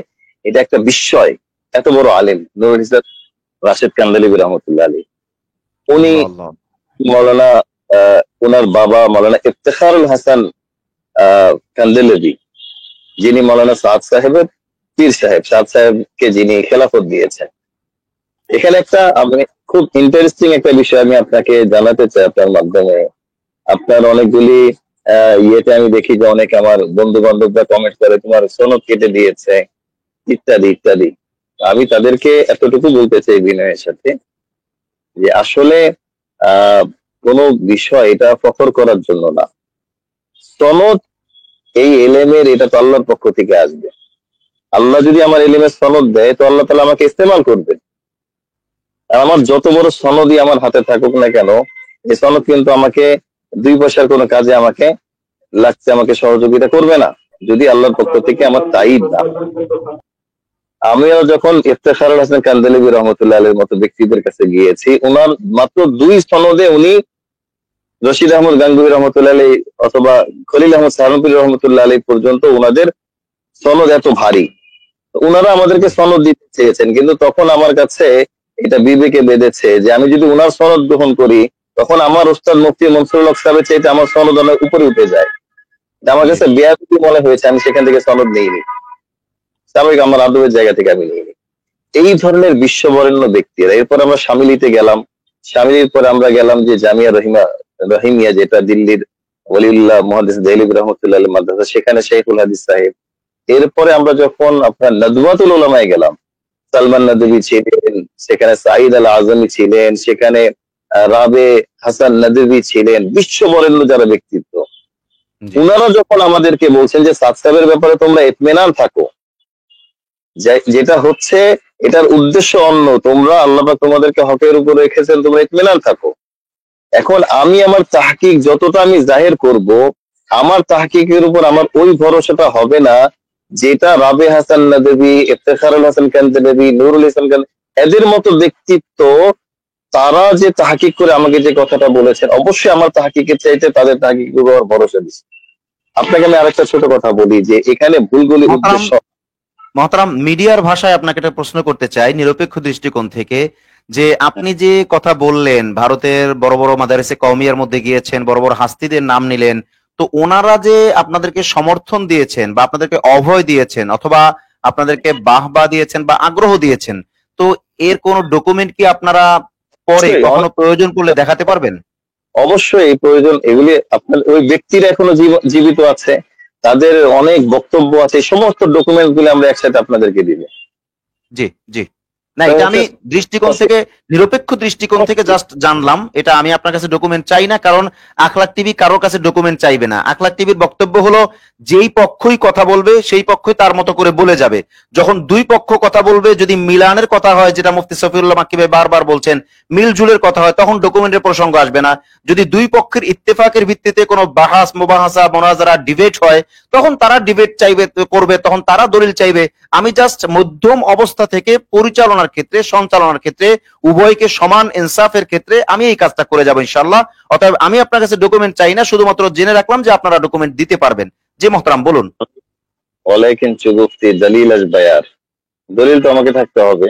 এটা একটা বিস্ময়। এত বড় আলিম নুরুল ইসলাম রাশেদ কান্দেলভি রহমতুল্লাহ আলী। উনি আল্লাহ আল্লাহ। মৌলানা ওনার বাবা মৌলানা ইফতেখারুল হাসান কান্দেলভি, যিনি মৌলানা সাদ সাহেবের পীর সাহেব, সাদ সাহেবকে যিনি খেলাফত দিয়েছেন। এখানে একটা আমি খুব ইন্টারেস্টিং একটা বিষয় আমি আপনাকে জানাতে চাই আপনার মাধ্যমে। আপনার অনেকগুলি ইয়েতে আমি দেখি যে অনেক আমার বন্ধু বান্ধবরা কমেন্ট করে তোমার সনদ কেটে দিয়েছে ইত্যাদি ইত্যাদি। আমি তাদেরকে এতটুকু বলতে চাই বিনয়ের সাথে যে আসলে আহ কোন বিষয় এটা ফখর করার জন্য না। সনদ এই এলেমের, এটা তো আল্লাহর পক্ষ থেকে আসবে। আল্লাহ যদি আমার এলেমের সনদ দেয় তো আল্লাহ তাআলা আমাকে ইস্তেমাল করবে। আর আমার যত বড় সনদই আমার হাতে থাকুক না কেন, এই সনদ কিন্তু আমাকে 2 পয়সার কোনো কাজে আমাকে লাগছে, আমাকে সহযোগিতা করবে না যদি আল্লাহর পক্ষ থেকে আমার তাইদ না। আমিও যখন ইফতেখারুল হাসান কান্দেলভি রহমতুল্লাহ আলাইহির মতো ব্যক্তিদের কাছে গিয়েছি, ওনার মাত্র 2 সনদে উনি রশিদ আহমদ গাঙ্গুহি রহমতুল্লাহ আলাইহি অথবা খলিল আহমদ সাহারনপুরি রহমতুল্লাহ আলাইহি পর্যন্ত ওনাদের সনদ এত ভারী। ওনারা আমাদেরকে সনদ দিতে চেয়েছেন, কিন্তু তখন আমার কাছে এটা বিবেকে বেঁধেছে যে আমি যদি ওনার সনদ গ্রহণ করি তখন আমার উস্তাদ মুফতি মনসুরুল হক সাহেবের চাইতে আমার সনদ অনেক উপরে উঠে যায়। আমার জি কাছে বেয়াদবি মনে হয়েছে, আমি সেখান থেকে সনদ নিইনি। স্বাভাবিক, আমার আদবের জায়গা থেকে আমি নিইনি। এই ধরনের বিশ্ববরেণ্য ব্যক্তিরা। এরপর আমরা শামিলিতে গেলাম। শামিলির পরে আমরা গেলাম যে জামিয়া রহিমিয়া, যেটা দিল্লির ওলিউল্লাহ মুহাদ্দিস দেহলভী রহমতুল্লাহ আলাইহির মাদ্রাসা, সেখানে শেখুল হাদিস সাহেব। এরপরে আমরা যখন আপনার নদওয়াতুল উলামায় গেলাম, সালমান জি নদভী ছিলেন সেখানে, সাঈদ আল আজমি ছিলেন সেখানে, রাবে হাসান নদভী ছিলেন, বিশ্ববরেণ্য যারা ব্যক্তিত্ব। জি উনারা যখন আমাদেরকে বলছেন যে সাদ সাহেবের ব্যাপারে তোমরা ইতমিনান থাকো, যেটা হচ্ছে এটার উদ্দেশ্য অন্য, তোমরা আল্লাহ পাক তোমাদেরকে হকের উপর রেখেছেন, তোমরা ইতমিনান থাকো। এখন আমি আমার তাহকিক যতটা আমি জাহির করব, আমার তাহকিকের উপর আমার ওই ভরসাটা হবে না যেটা রাবে হাসান নদভী, ইফতেখারুল হাসান কান্দালাবি, নুরুল ইসলাম এদের মতো ব্যক্তিত্ব, তারা যে তাহকিক করে আমাকে যে কথাটা বলেছেন, অবশ্যই আমার তাহকিকের চাইতে তাদের তাহকিকের উপর আমার ভরসা দিচ্ছি। আপনাকে আমি আরেকটা ছোট কথা বলি যে এখানে ভুলগুলি মহতারাম, উদ্দেশ্য। মহতারাম, মিডিয়ার ভাষায় আপনাকে একটা প্রশ্ন করতে চাই নিরপেক্ষ দৃষ্টিকোণ থেকে, যে আপনি যে কথা বললেন ভারতের বড় বড় মাদারিসে কওমিয়ার মধ্যে গিয়েছেন, বড় বড় হাস্তিদের নাম নিলেন, তো ওনারা যে আপনাদেরকে সমর্থন দিয়েছেন বা আপনাদেরকে অভয় দিয়েছেন অথবা আপনাদেরকে বাহবা দিয়েছেন বা আগ্রহ দিয়েছেন, তো এর কোনো ডকুমেন্ট কি আপনারা পরে অবশ্যই কখনো প্রয়োজন পড়লে দেখাতে পারবেন? অবশ্যই এই প্রয়োজন, এগুলি আপনার ওই ব্যক্তিরা এখনো জীবিত আছে, তাদের অনেক বক্তব্য আছে, এই সমস্ত ডকুমেন্ট গুলো আমরা একসাথে আপনাদেরকে দিব। জি জি না, তো এটা হচ্ছে আমি দৃষ্টিকোণ থেকে, নিরপেক্ষ দৃষ্টিকোণ থেকে জাস্ট জানলাম। এটা আমি আপনার কাছে ডকুমেন্ট চাই না, কারণ আখলাক টিভি কারোর কাছে ডকুমেন্ট চাইবে না। আখলাক টিভির বক্তব্য হলো যেই পক্ষই কথা বলবে সেই পক্ষই তার মতো করে বলে যাবে। যখন দুই পক্ষ কথা বলবে, যদি মিলানের কথা হয়, যেটা মুফতি সফিউল্লাহ মাক্কি ভাই বারবার বলছেন, মিলজুলের কথা হয়, তখন ডকুমেন্টের প্রসঙ্গ আসবে না। যদি দুই পক্ষের ইত্তেফাকের ভিত্তিতে কোনো বাহাস মুবাহাসা মোনাজারা ডিবেট হয়, তখন তারা ডিবেট চাইবে, করবে, তখন তারা দলিল চাইবে। আমি জাস্ট মধ্যম অবস্থা থেকে পরিচালনার ক্ষেত্রে, সঞ্চালনার ক্ষেত্রে, উভয়কে সমান ইনসাফের ক্ষেত্রে আমি এই কাজটা করে যাব ইনশাআল্লাহ। অতএব আমি আপনার কাছে ডকুমেন্ট চাই না, শুধুমাত্র জেনে রাখলাম যে আপনারা ডকুমেন্ট দিতে পারবেন। জি মোহতারাম, বলুন। ওয়ালাইকুম চুগুফতি দলিল আসবায়ার, দলিল তো আমাকে থাকতে হবে।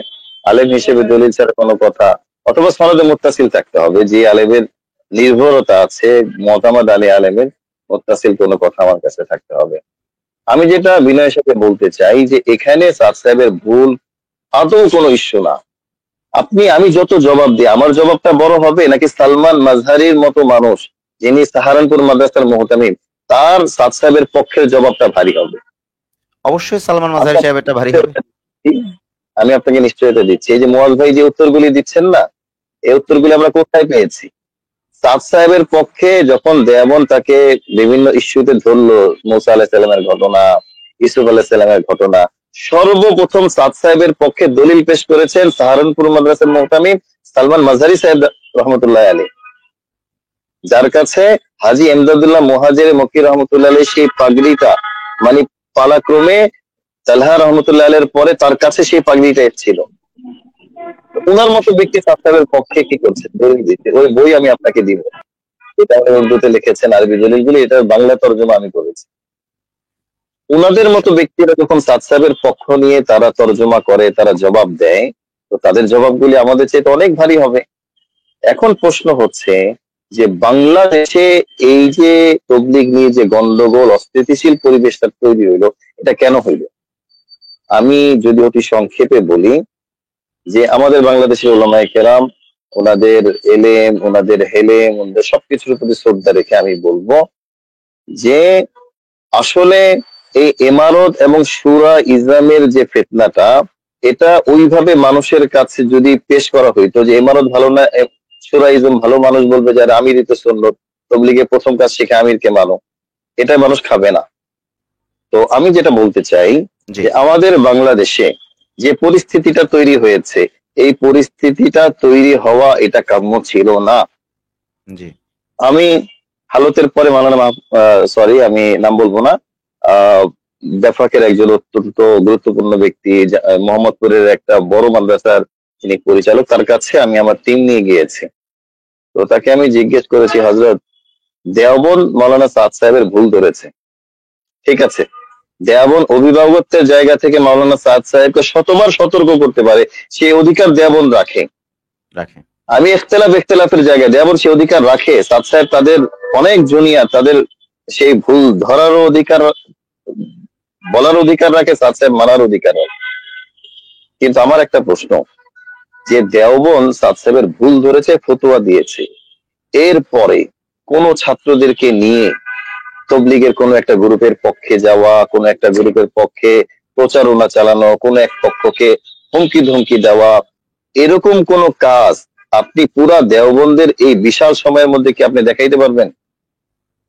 আলেম হিসেবে দলিল ছাড়া কোনো কথা, অথবা সনদে মুত্তাসিল থাকতে হবে, যে আলেমের নির্ভরতা আছে, মতামত আলী আলেমের মুত্তাসিল কোনো কথা আমার কাছে থাকতে হবে। আমি যেটা বিনয়ের সাথে বলতে চাই যে এখানে সাদ সাহেবের ভুল আদৌ কোনো ইস্যু না। আমি যত জবাব দিই, আমার জবাবটা বড় হবে নাকি সালমান মাজহারির মতো মানুষ, যিনি সাহারানপুর মাদ্রাসার মুহতামিম, তার সাদ সাহেবের পক্ষের জবাবটা ভারী হবে? অবশ্যই সালমান মাযহারি সাহেব এটা ভারী হবে। আমি আপনাকে নিশ্চয়তা দিচ্ছি, এই যে মুয়াজ ভাই যে উত্তরগুলি দিচ্ছেন না, এই উত্তরগুলি আমরা কোথায় পেয়েছি? সাদ সাহেবের পক্ষে যখন দেওবন্দ তাকে বিভিন্ন ইস্যুতে ধরলো, মুসা আলাইহিসসালামের ঘটনা, ইউসুফ আলাইহিসসালামের ঘটনা, সর্বপ্রথম সাদ সাহেবের পক্ষে দলিল পেশ করেছেন সাহারানপুর মাদ্রাসার মুহতামিম সালমান মাজহারি সাহেব রহমতুল্লাহ আলী, যার কাছে হাজী এমদাদুল্লাহ মুহাজির মক্কি রহমতুল্লাহ আলী সেই পাগড়িটা, মানে পালাক্রমে তালহা রহমতুল্লাহ আলীর পরে তার কাছে সেই পাগড়িটা ছিল। উনার মতো ব্যক্তি সাদ সাহেবের পক্ষে কি করছে? দলিল দিতে। ওই বই আমি আপনাকে দিব, এটা উনি উর্দুতে লিখেছেন, আরবি দলিলগুলি, এটার বাংলা তর্জমা আমি করেছি। উনাদের মতো ব্যক্তিরা যখন সাদ সাহেবের পক্ষ নিয়ে তারা তর্জমা করে, তারা জবাব দেয়, তো তাদের জবাবগুলি আমাদের চেয়ে অনেক ভারী হবে। এখন প্রশ্ন হচ্ছে যে বাংলাদেশে এই যে তবলিগ নিয়ে যে গন্ডগোল, অস্থিতিশীল পরিবেশটা তৈরি হইলো, এটা কেন হইলো? আমি যদি অতি সংক্ষেপে বলি যে আমাদের বাংলাদেশের উলামায়ে কেরাম, ওনাদের এলেম, ওনাদের হেলেম, ওনাদের সবকিছুর প্রতি শ্রদ্ধা রেখে আমি বলবো যে আসলে এই ইমারত এবং শুরা ইসলামের যে ফিতনাটা, এটা ওইভাবে মানুষের কাছে যদি পেশ করা হইতো যে ইমারত ভালো না, শুরা ইসলাম ভালো, মানুষ বলবে যারা আমিরই তো সুন্নাত, তবলিগে প্রথম কাজ শিখে আমিরকে মানো, এটা মানুষ খাবে না। তো আমি যেটা বলতে চাই জি যে আমাদের বাংলাদেশে যে পরিস্থিতিটা তৈরি হয়েছে, এই পরিস্থিতিটা তৈরি হওয়া এটা কাম্য ছিল না। জি আমি হালতের পরে মাওলানা, সরি আমি নাম বলবো না, আহ বেফাকের একজন অত্যন্ত গুরুত্বপূর্ণ ব্যক্তি, মোহাম্মদপুরের একটা বড় মাদ্রাসার যিনি পরিচালক, তার কাছে আমি আমার টিম নিয়ে গিয়েছি। তো তাকে আমি জিজ্ঞেস করেছি, হযরত, দেওবন্দ মাওলানা সাদ সাহেবের ভুল ধরেছে, ঠিক আছে, দেওবন্দ অভিভাবকত্বের জায়গা থেকে মাওলানা সাদ সাহেবকে শতবার সতর্ক করতে পারে, সে অধিকার দেওবন্দ রাখে। রাখে। আমি ইখতিলাফের জায়গায় দেওবন্দ সে অধিকার রাখে। সাদ সাহেব তাদের অনেক জুনিয়র, তাদের সেই ভুল ধরারও অধিকার, বলার অধিকার রাখে, সাদ সাহেব মানার অধিকার রাখে। কিন্তু আমার একটা প্রশ্ন, যে দেওবন্দ সাদ সাহেবের ভুল ধরেছে, ফতোয়া দিয়েছে, এরপরে কোন ছাত্রদেরকে নিয়ে তবলিগের কোন একটা গ্রুপের পক্ষে যাওয়া, কোন একটা গ্রুপের পক্ষে প্রচারণা চালানো, কোন এক পক্ষকে হুমকি ধমকি দেওয়া, এরকম কোন কাজ আপনি পুরা দেওবন্দের এই বিশাল সময়ের মধ্যে কি আপনি দেখাইতে পারবেন?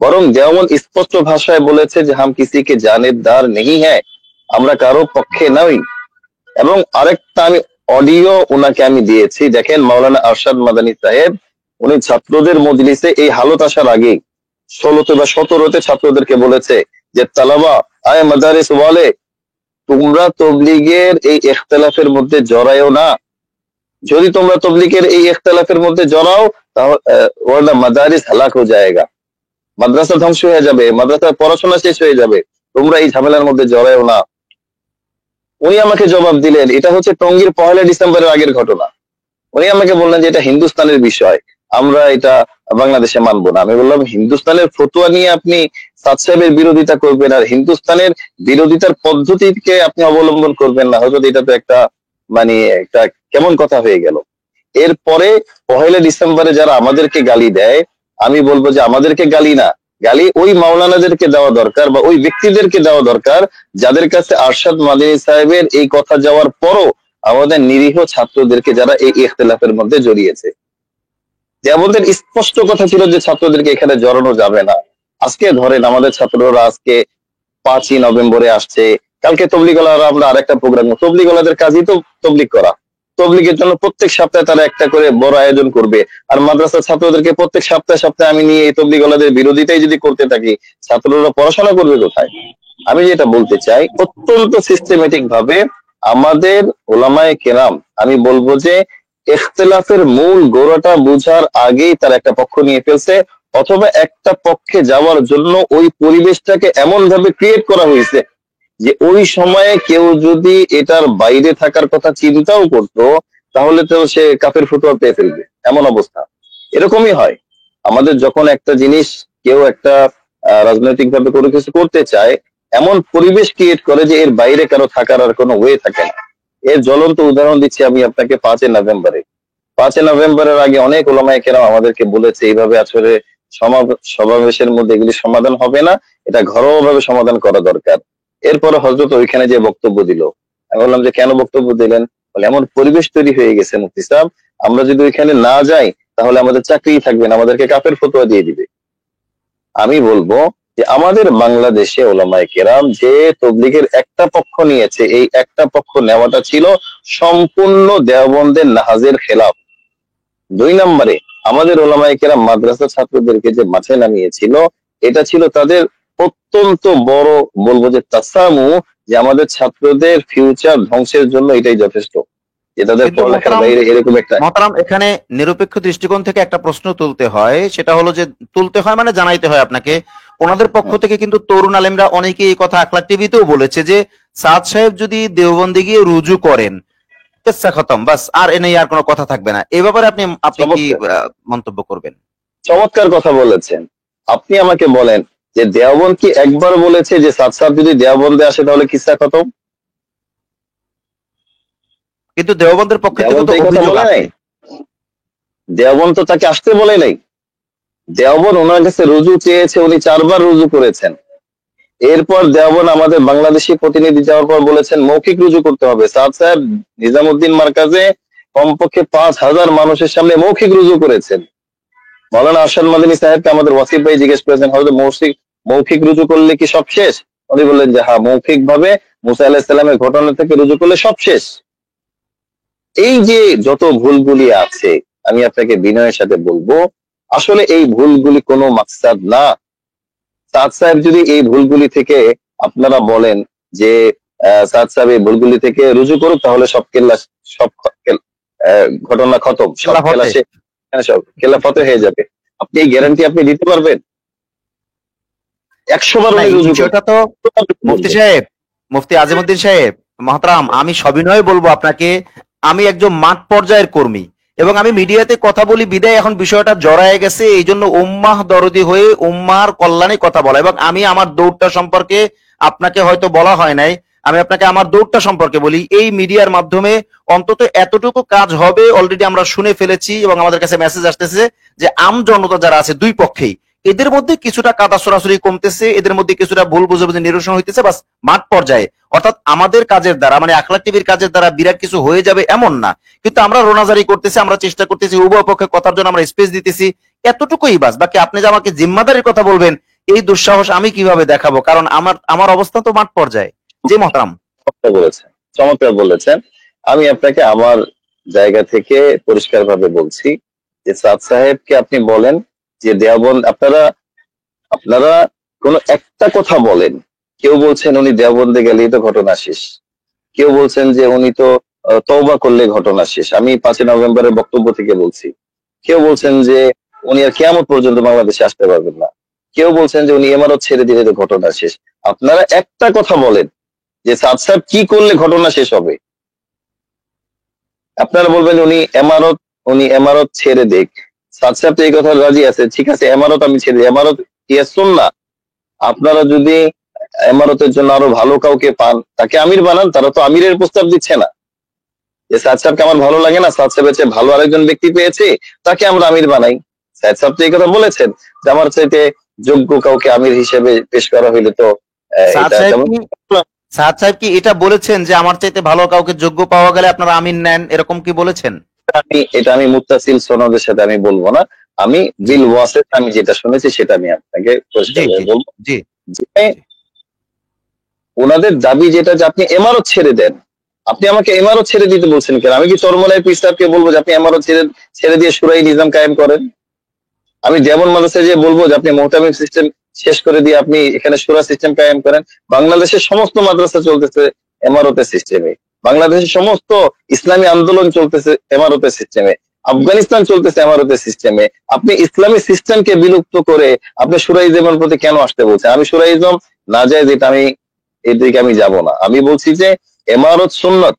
বরং দেওবন্দ স্পষ্ট ভাষায় বলেছে যে হাম কিসি কে জানেদার নেই হ্যাঁ, আমরা কারো পক্ষে নই। এবং আরেকটা আমি অডিও ওনাকে আমি দিয়েছি, দেখেন মাওলানা আরশাদ মাদানী সাহেব, উনি ছাত্রদের মজলিসে এই হালত আসার আগে 16তে বা 17তে ছাত্রদেরকে বলেছে যে তালাবা আয় মাদারিস ওয়ালে, তোমরা তবলিগের এই ইখতিলাফের মধ্যে জড়ায়ও না। যদি তোমরা তবলিগের এই ইখতিলাফের মধ্যে জড়াও তাহলে ওয়ালা মাদারিস হালাক হয়ে যায়গা, মাদ্রাসা ধ্বংস হয়ে যাবে, মাদ্রাসার পড়াশোনা শেষ হয়ে যাবে, তোমরা এই ঝামেলার মধ্যে জড়ায়ও না। উনি আমাকে জবাব দিলেন, এটা হচ্ছে টঙ্গীর 1 ডিসেম্বরের আগের ঘটনা। উনি আমাকে বললেন যে এটা হিন্দুস্তানের বিষয়, আমরা এটা বাংলাদেশে মানবো না। আমি বললাম, হিন্দুস্তানের ফতোয়া নিয়ে আপনি সাদ সাহেবের বিরোধিতা করবেন আর হিন্দুস্তানের বিরোধিতার পদ্ধতিকে আপনি অবলম্বন করবেন না, হয়তো এটা তো একটা মানে একটা কেমন কথা হয়ে গেল। এরপরে 1 ডিসেম্বরে যারা আমাদেরকে গালি দেয়, আমি বলবো যে আমাদেরকে গালি না, গালি ওই মাওলানাদেরকে দেওয়া দরকার বা ওই ব্যক্তিদেরকে দেওয়া দরকার যাদের কাছে আরশাদ মাদানী সাহেবের এই কথা যাওয়ার পরও আমাদের নিরীহ ছাত্রদেরকে যারা এই ইখতিলাফের মধ্যে জড়িয়েছে। যে আমাদের স্পষ্ট কথা ছিল যে ছাত্রদেরকে এখানে জড়ানো যাবে না। আজকে ধরেন আমাদের ছাত্ররা আজকে 5ই নভেম্বরে আসছে, কালকে তবলিগওয়ালারা আমরা আরেকটা প্রোগ্রাম, তবলিগওয়ালাদের কাজই তো তবলিগ করা, তবলিগের জন্য প্রত্যেক সপ্তাহে তারা একটা করে বড় আয়োজন করবে। আর মাদ্রাসার ছাত্রদেরকে প্রত্যেক সপ্তাহে সপ্তাহে আমি নিয়ে এই তবলিগওয়ালাদের বিরোধিতাই যদি করতে থাকি, ছাত্ররা পড়াশোনা করবে কোথায়? আমি যেটা বলতে চাই, অত্যন্ত সিস্টেমেটিক ভাবে আমাদের ওলামায়ে কেরাম, আমি বলবো যে ইখতিলাফের মূল গোড়াটা বুঝার আগেই তারা একটা পক্ষ নিয়ে ফেলছে, অথবা একটা পক্ষে যাওয়ার জন্য ওই পরিবেশটাকে এমন ভাবে ক্রিয়েট করা হয়েছে যে ওই সময়ে কেউ যদি এটার বাইরে থাকার কথা চিন্তাও করতো তাহলে তো সে কাফের ফতোয়া পেয়ে ফেলবে, এমন অবস্থা। এরকমই হয় আমাদের, যখন একটা জিনিস কেউ একটা রাজনৈতিক ভাবে কোনো কিছু করতে চায়, এমন পরিবেশ ক্রিয়েট করে যে এর বাইরে কারো থাকার আর কোনো ওয়ে থাকে না। এর জ্বলন্ত উদাহরণ দিচ্ছি আমি আপনাকে 5 নভেম্বরে। 5 নভেম্বরের আগে অনেক ওলামায়ে কেরাম আমাদেরকে বলেছে এইভাবে আসলে সমাবেশের মধ্যে এগুলি সমাধান হবে না, এটা ঘরোয়া ভাবে সমাধান করা দরকার। এরপরে হযরত ওইখানে যে বক্তব্য দিল, আমি বললাম যে কেন বক্তব্য দিলেন? বলে এমন পরিবেশ তৈরি হয়ে গেছে মুফতি সাহেব, আমরা যদি ওইখানে না যাই তাহলে আমাদের চাকরিই থাকবে না, আমাদেরকে কাফের ফতোয়া দিয়ে দিবে। আমি বলবো যে আমাদের বাংলাদেশে ওলামায়ে কেরাম যে তবলিগের একটা পক্ষ নিয়েছে, এই একটা পক্ষ নেওয়াটা ছিল সম্পূর্ণ দেওবন্দের নাহাজের খেলাফ। 2 নম্বরে আমাদের ওলামায়ে কেরাম মাদ্রাসা ছাত্রদেরকে যে মাঠে নামিয়েছিল, এটা ছিল তাদের অত্যন্ত বড় বলবো যে তাসামু, যে আমাদের ছাত্রদের ফিউচার ধ্বংসের জন্য এটাই যথেষ্ট, যে তাদের কিন্তু পড়ালেখার বাইরে এরকম একটা। মহতারাম, এখানে নিরপেক্ষ দৃষ্টিকোণ থেকে একটা প্রশ্ন তুলতে হয়, সেটা হলো যে তুলতে হয় মানে জানাইতে হয় আপনাকে, ওনাদের পক্ষ থেকে কিন্তু তরুণ আলেমরা অনেকে এই কথা আকলা টিভিতেও বলেছে যে সাদ সাহেব যদি দেওবন্দে গিয়ে রুজু করেন কিসসা খতম, বাস আর এ নিয়ে আর কোনো কথা থাকবে না। এই ব্যাপারে আপনি কি মন্তব্য করবেন? চমৎকার কথা বলেছেন। আপনি আমাকে বলেন যে দেওবন্দ কি একবার বলেছে যে সাদ সাহেব যদি দেওবন্দে আসে তাহলে কিসসা খতম? কিন্তু দেওবন্দের পক্ষ থেকে দেওবন্দ তো এই কথা অভিযোগ বলে আছে। নাই, দেওবন্দ তো তাকে আসতে বলে নাই। দেওবন্দ ওনার কাছে রুজু চেয়েছে, উনি 4 বার রুজু করেছেন। এরপর দেওবন্দ আমাদের বাংলাদেশি প্রতিনিধি যাওয়ার পর বলেছেন মৌখিক রুজু করতে হবে। সাদ সাহেব নিজামুদ্দিন মার্কাজে কমপক্ষে 5000 মানুষের সামনে মৌখিক রুজু করেছেন। মাওলানা আরশাদ মাদানী সাহেবকে আমাদের ওয়াসিফ ভাই জিজ্ঞেস করেছেন, হয়তো মৌখিক রুজু করলে কি সব শেষ? উনি বললেন যে হ্যাঁ, মৌখিক ভাবে মুসা আলাইহিস সালামের ঘটনা থেকে রুজু করলে সব শেষ। এই যে যত ভুলগুলি আছে, আমি আপনাকে বিনয়ের সাথে বলবো, আসলে এই ভুলগুলি কোনো মাকসাদ না। সাদ সাহেব যদি এই ভুলগুলি থেকে আপনারা বলেন যে সাদ সাহেব এই ভুলগুলি থেকে রুজু করুক, তাহলে সব ঘটনা খতম, সব খেলা শেষ, সব খেলা ফতে হয়ে যাবে। আপনি এই গ্যারান্টি আপনি দিতে পারবেন? 100 বার উনি রুজু বিষয়টা তো মুফতি সাহেব, মুফতি আজিমউদ্দিন সাহেব মহতারাম, আমি সবিনয়ে বলবো আপনাকে, আমি একজন মাঠ পর্যায়ের কর্মী, এবং আমি মিডিয়াতে কথা বলি বিদায় এখন বিষয়টা জড়ায় গেছে, এই জন্য উম্মাহ দরদি হয়ে উম্মার কল্যাণে কথা বলা। এবং আমি আমার দৌড়টা সম্পর্কে আপনাকে হয়তো বলা হয় নাই, আমি আপনাকে আমার দৌড়টা সম্পর্কে বলি। এই মিডিয়ার মাধ্যমে অন্তত এতটুকু কাজ হবে অলরেডি আমরা শুনে ফেলেছি, এবং আমাদের কাছে মেসেজ আসতেছে যে আম জনতা যারা আছে দুই পক্ষেই, এদের মধ্যে কিছুটা কাদা সরাসরি কমতেছে, এদের মধ্যে কিছুটা ভুল বুঝাবুঝি নিরসন হইতেছে, বাস মাঠ পর্যায়ে। অর্থাৎ আমাদের কাজের দ্বারা, মানে আখলাক টিভির কাজের দ্বারা বিরাট কিছু হয়ে যাবে এমন না, কিন্তু আমরা রোনাজারি করতেছি, আমরা চেষ্টা করতেছি, উভয় পক্ষে কথার জন্য আমরা স্পেস দিতেছি, এতটুকুই বাস। বাকি আপনি যে আমাকে জিম্মাদারির কথা বলবেন, এই দুঃসাহস আমি কিভাবে দেখাবো? কারণ আমার অবস্থা তো মাঠ পর্যায়ে। জি মহতারাম। চমৎকার বলেছেন, চমৎকার বলেছেন। আমি আপনাকে আমার জায়গা থেকে পরিষ্কারভাবে বলছি যে সাদ সাহেবকে আপনি বলেন যে দেওবন্দ, আপনারা আপনারা কোনো একটা কথা বলেন। কেউ বলছেন উনি দেওবন্দে গেলেই তো ঘটনা শেষ, কেউ বলছেন যে উনি তো তওবা করলে ঘটনা শেষ, আমি 5 নভেম্বরের বক্তব্য থেকে বলছি। কেউ বলছেন যে উনি আর কিয়ামত পর্যন্ত বাংলাদেশে আসতে পারবেন না, কেউ বলছেন যে উনি ইমারত ছেড়ে দিলে তো ঘটনা শেষ। আপনারা একটা কথা বলেন যে সাদ সাহেব কি করলে ঘটনা শেষ হবে। আপনারা বলবেন উনি এমারত ছেড়ে দেখ। সাদ সাহেব তো এই কথা রাজি আছে, ঠিক আছে এমারত আমি ছেড়ে দিই, এমারত ইয়াসুন না। আপনারা যদি এমারতের জন্য আরো ভালো কাউকে পান, তাকে আমির বানান। তারা তো আমিরের প্রস্তাব দিচ্ছে না যে সাদ সাহেবকে আমার ভালো লাগে না, সাদ সাহেবের চেয়ে ভালো আরেকজন ব্যক্তি পেয়েছে, তাকে আমরা আমির বানাই। সাদ সাহেব তো এই কথা বলেছেন যে আমার চাইতে যোগ্য কাউকে আমির হিসেবে পেশ করা হইলে তো সাদ এটা সাহেব তেমন। কি সাদ সাহেব কি এটা বলেছেন যে আমার চাইতে ভালো কাউকে যোগ্য পাওয়া গেলে আপনারা আমিন নেন, এরকম কি বলেছেন? এটা আমি মুত্তাসিল সনদের সাথে আমি বলবো না, আমি জি বিল ওয়াসেত আমি যেটা শুনেছি সেটা আমি আপনাকে জি পরিষ্কার জি বলবো জি যে ওনাদের দাবি যেটা যে আপনি এমারত ছেড়ে দেন। আপনি আমাকে এমারত ছেড়ে দিতে বলছেন কেন? আমি কি চরমোনাই পীর সাহেবকে বলবো যে আপনি এমারত ছেড়ে দিয়ে শুরাই নিজাম কায়েম করেন? আমি যেমন মাদ্রাসায় যে বলবো যে আপনি মুহতামিম সিস্টেম শেষ করে দিয়ে আপনি এখানে শুরা সিস্টেম কায়েম করেন? বাংলাদেশের সমস্ত মাদ্রাসা চলতেছে এমারতের সিস্টেমে, বাংলাদেশের সমস্ত ইসলামী আন্দোলন চলতেছে এমারতের সিস্টেমে, আফগানিস্তান চলতেছে এমারতের সিস্টেমে। আপনি ইসলামী সিস্টেমকে বিলুপ্ত করে আপনি শুরাইজমের প্রতি কেন আসতে বলছেন? আমি শুরাইজম না যায় যেটা আমি এদিকে আমি যাব না। আমি বলছি যে এমারত সুন্নত,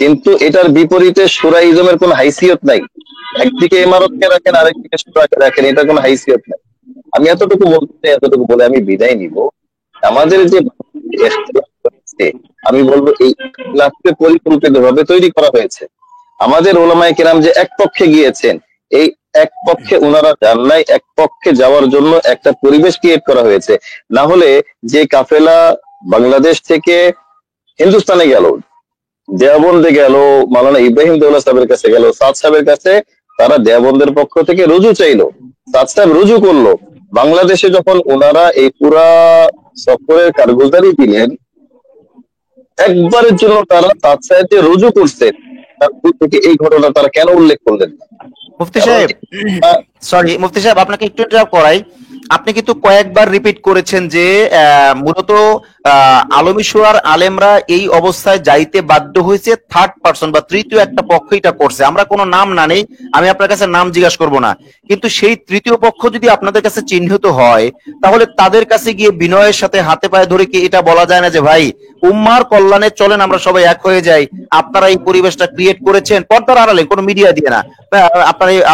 কিন্তু এটার বিপরীতে শুরাইজমের কোন হাইসিয়ত নাই। একদিকে ইমারতকে রাখেন, আরেকদিকে শুরাকে রাখেন, এটা কোনো হাইসিয়ত নাই। আমি এতটুকু বলতে, এতটুকু বলে আমি বিদায় নিব। আমাদের যে ইখতিলাফ হয়েছে, আমি বলবো এই ইখতিলাফকে পরিকল্পিতভাবে তৈরি করা হয়েছে। আমাদের ওলামায়ে কেরাম যে এক পক্ষে গিয়েছেন, এই এক পক্ষে ওনারা যান নাই, এক পক্ষে যাওয়ার জন্য একটা পরিবেশ ক্রিয়েট করা হয়েছে। না হলে যে কাফেলা বাংলাদেশ থেকে হিন্দুস্তানে গেল, দেওবন্দে গেল, মাওলানা ইব্রাহিম দৌলা সাহেবের কাছে গেল, সাদ সাহেবের কাছে, তারা দেওবন্দের পক্ষ থেকে রুজু চাইলো, সাদ সাহেব রুজু করলো। বাংলাদেশে যখন ওনারা এই পুরা সফরের কারগুজারি দিলেন, একবারের জন্য তারা সাদ সাহেব যে রুজু করছেন তারপর থেকে এই ঘটনা তারা কেন উল্লেখ করলেন না? মুফতি কারণ সাহেব, সরি মুফতি সাহেব, আপনাকে একটু ইন্টারাপ্ট করাই। আপনি কিন্তু কয়েকবার রিপিট করেছেন যে মূলত আলমী সুরার আলেমরা এই অবস্থায় যাইতে বাধ্য হয়েছে থার্ড পার্সন বা তৃতীয় একটা পক্ষ এটা করছে। আমরা কোনো নাম না নেই, আমি আপনার কাছে নাম জিজ্ঞাসা করব না, কিন্তু সেই তৃতীয় পক্ষ যদি আপনাদের কাছে চিহ্নিত হয়, তাহলে তাদের কাছে গিয়ে বিনয়ের সাথে হাতে পায়ে ধরে কি এটা বলা যায় না যে ভাই উম্মার কল্যাণে চলেন, আমরা সবাই এক হয়ে যাই, আপনারা এই পরিবেশটা ক্রিয়েট করেছেন পর্দার আড়ালে, কোনো মিডিয়া দিয়ে না,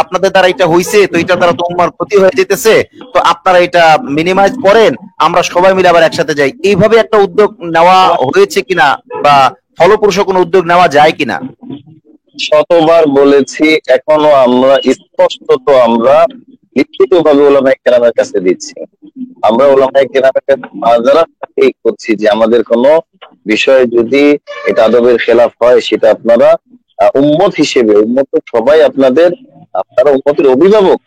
আপনাদের দ্বারা এটা হইছে, তো এটা দ্বারা তো উম্মার ক্ষতি হয়ে যেতেছে, তো আপনারা এটা মিনিমাইজ করেন, আমরা সবাই মিলে আবার একসাথে যাই। এইভাবে একটা উদ্যোগ নেওয়া হয়েছে কিনা বা ফলপ্রসূ কোনো উদ্যোগ নেওয়া যায় কিনা? শতবার বলেছি, এখনো আমরা স্পষ্টত আমরা লিখিত ভাবে ওলামায়ে কেরামের কাছে দিচ্ছি। আমরা ওলামায়ে কেরামের কাছে মাযরাত এই করছি যে আমাদের কোনো বিষয়ে যদি এটা আদবের খেলাফ হয়, সেটা আপনারা উম্মত হিসেবে, উম্মত সবাই আপনারা উম্মতের অভিভাবক,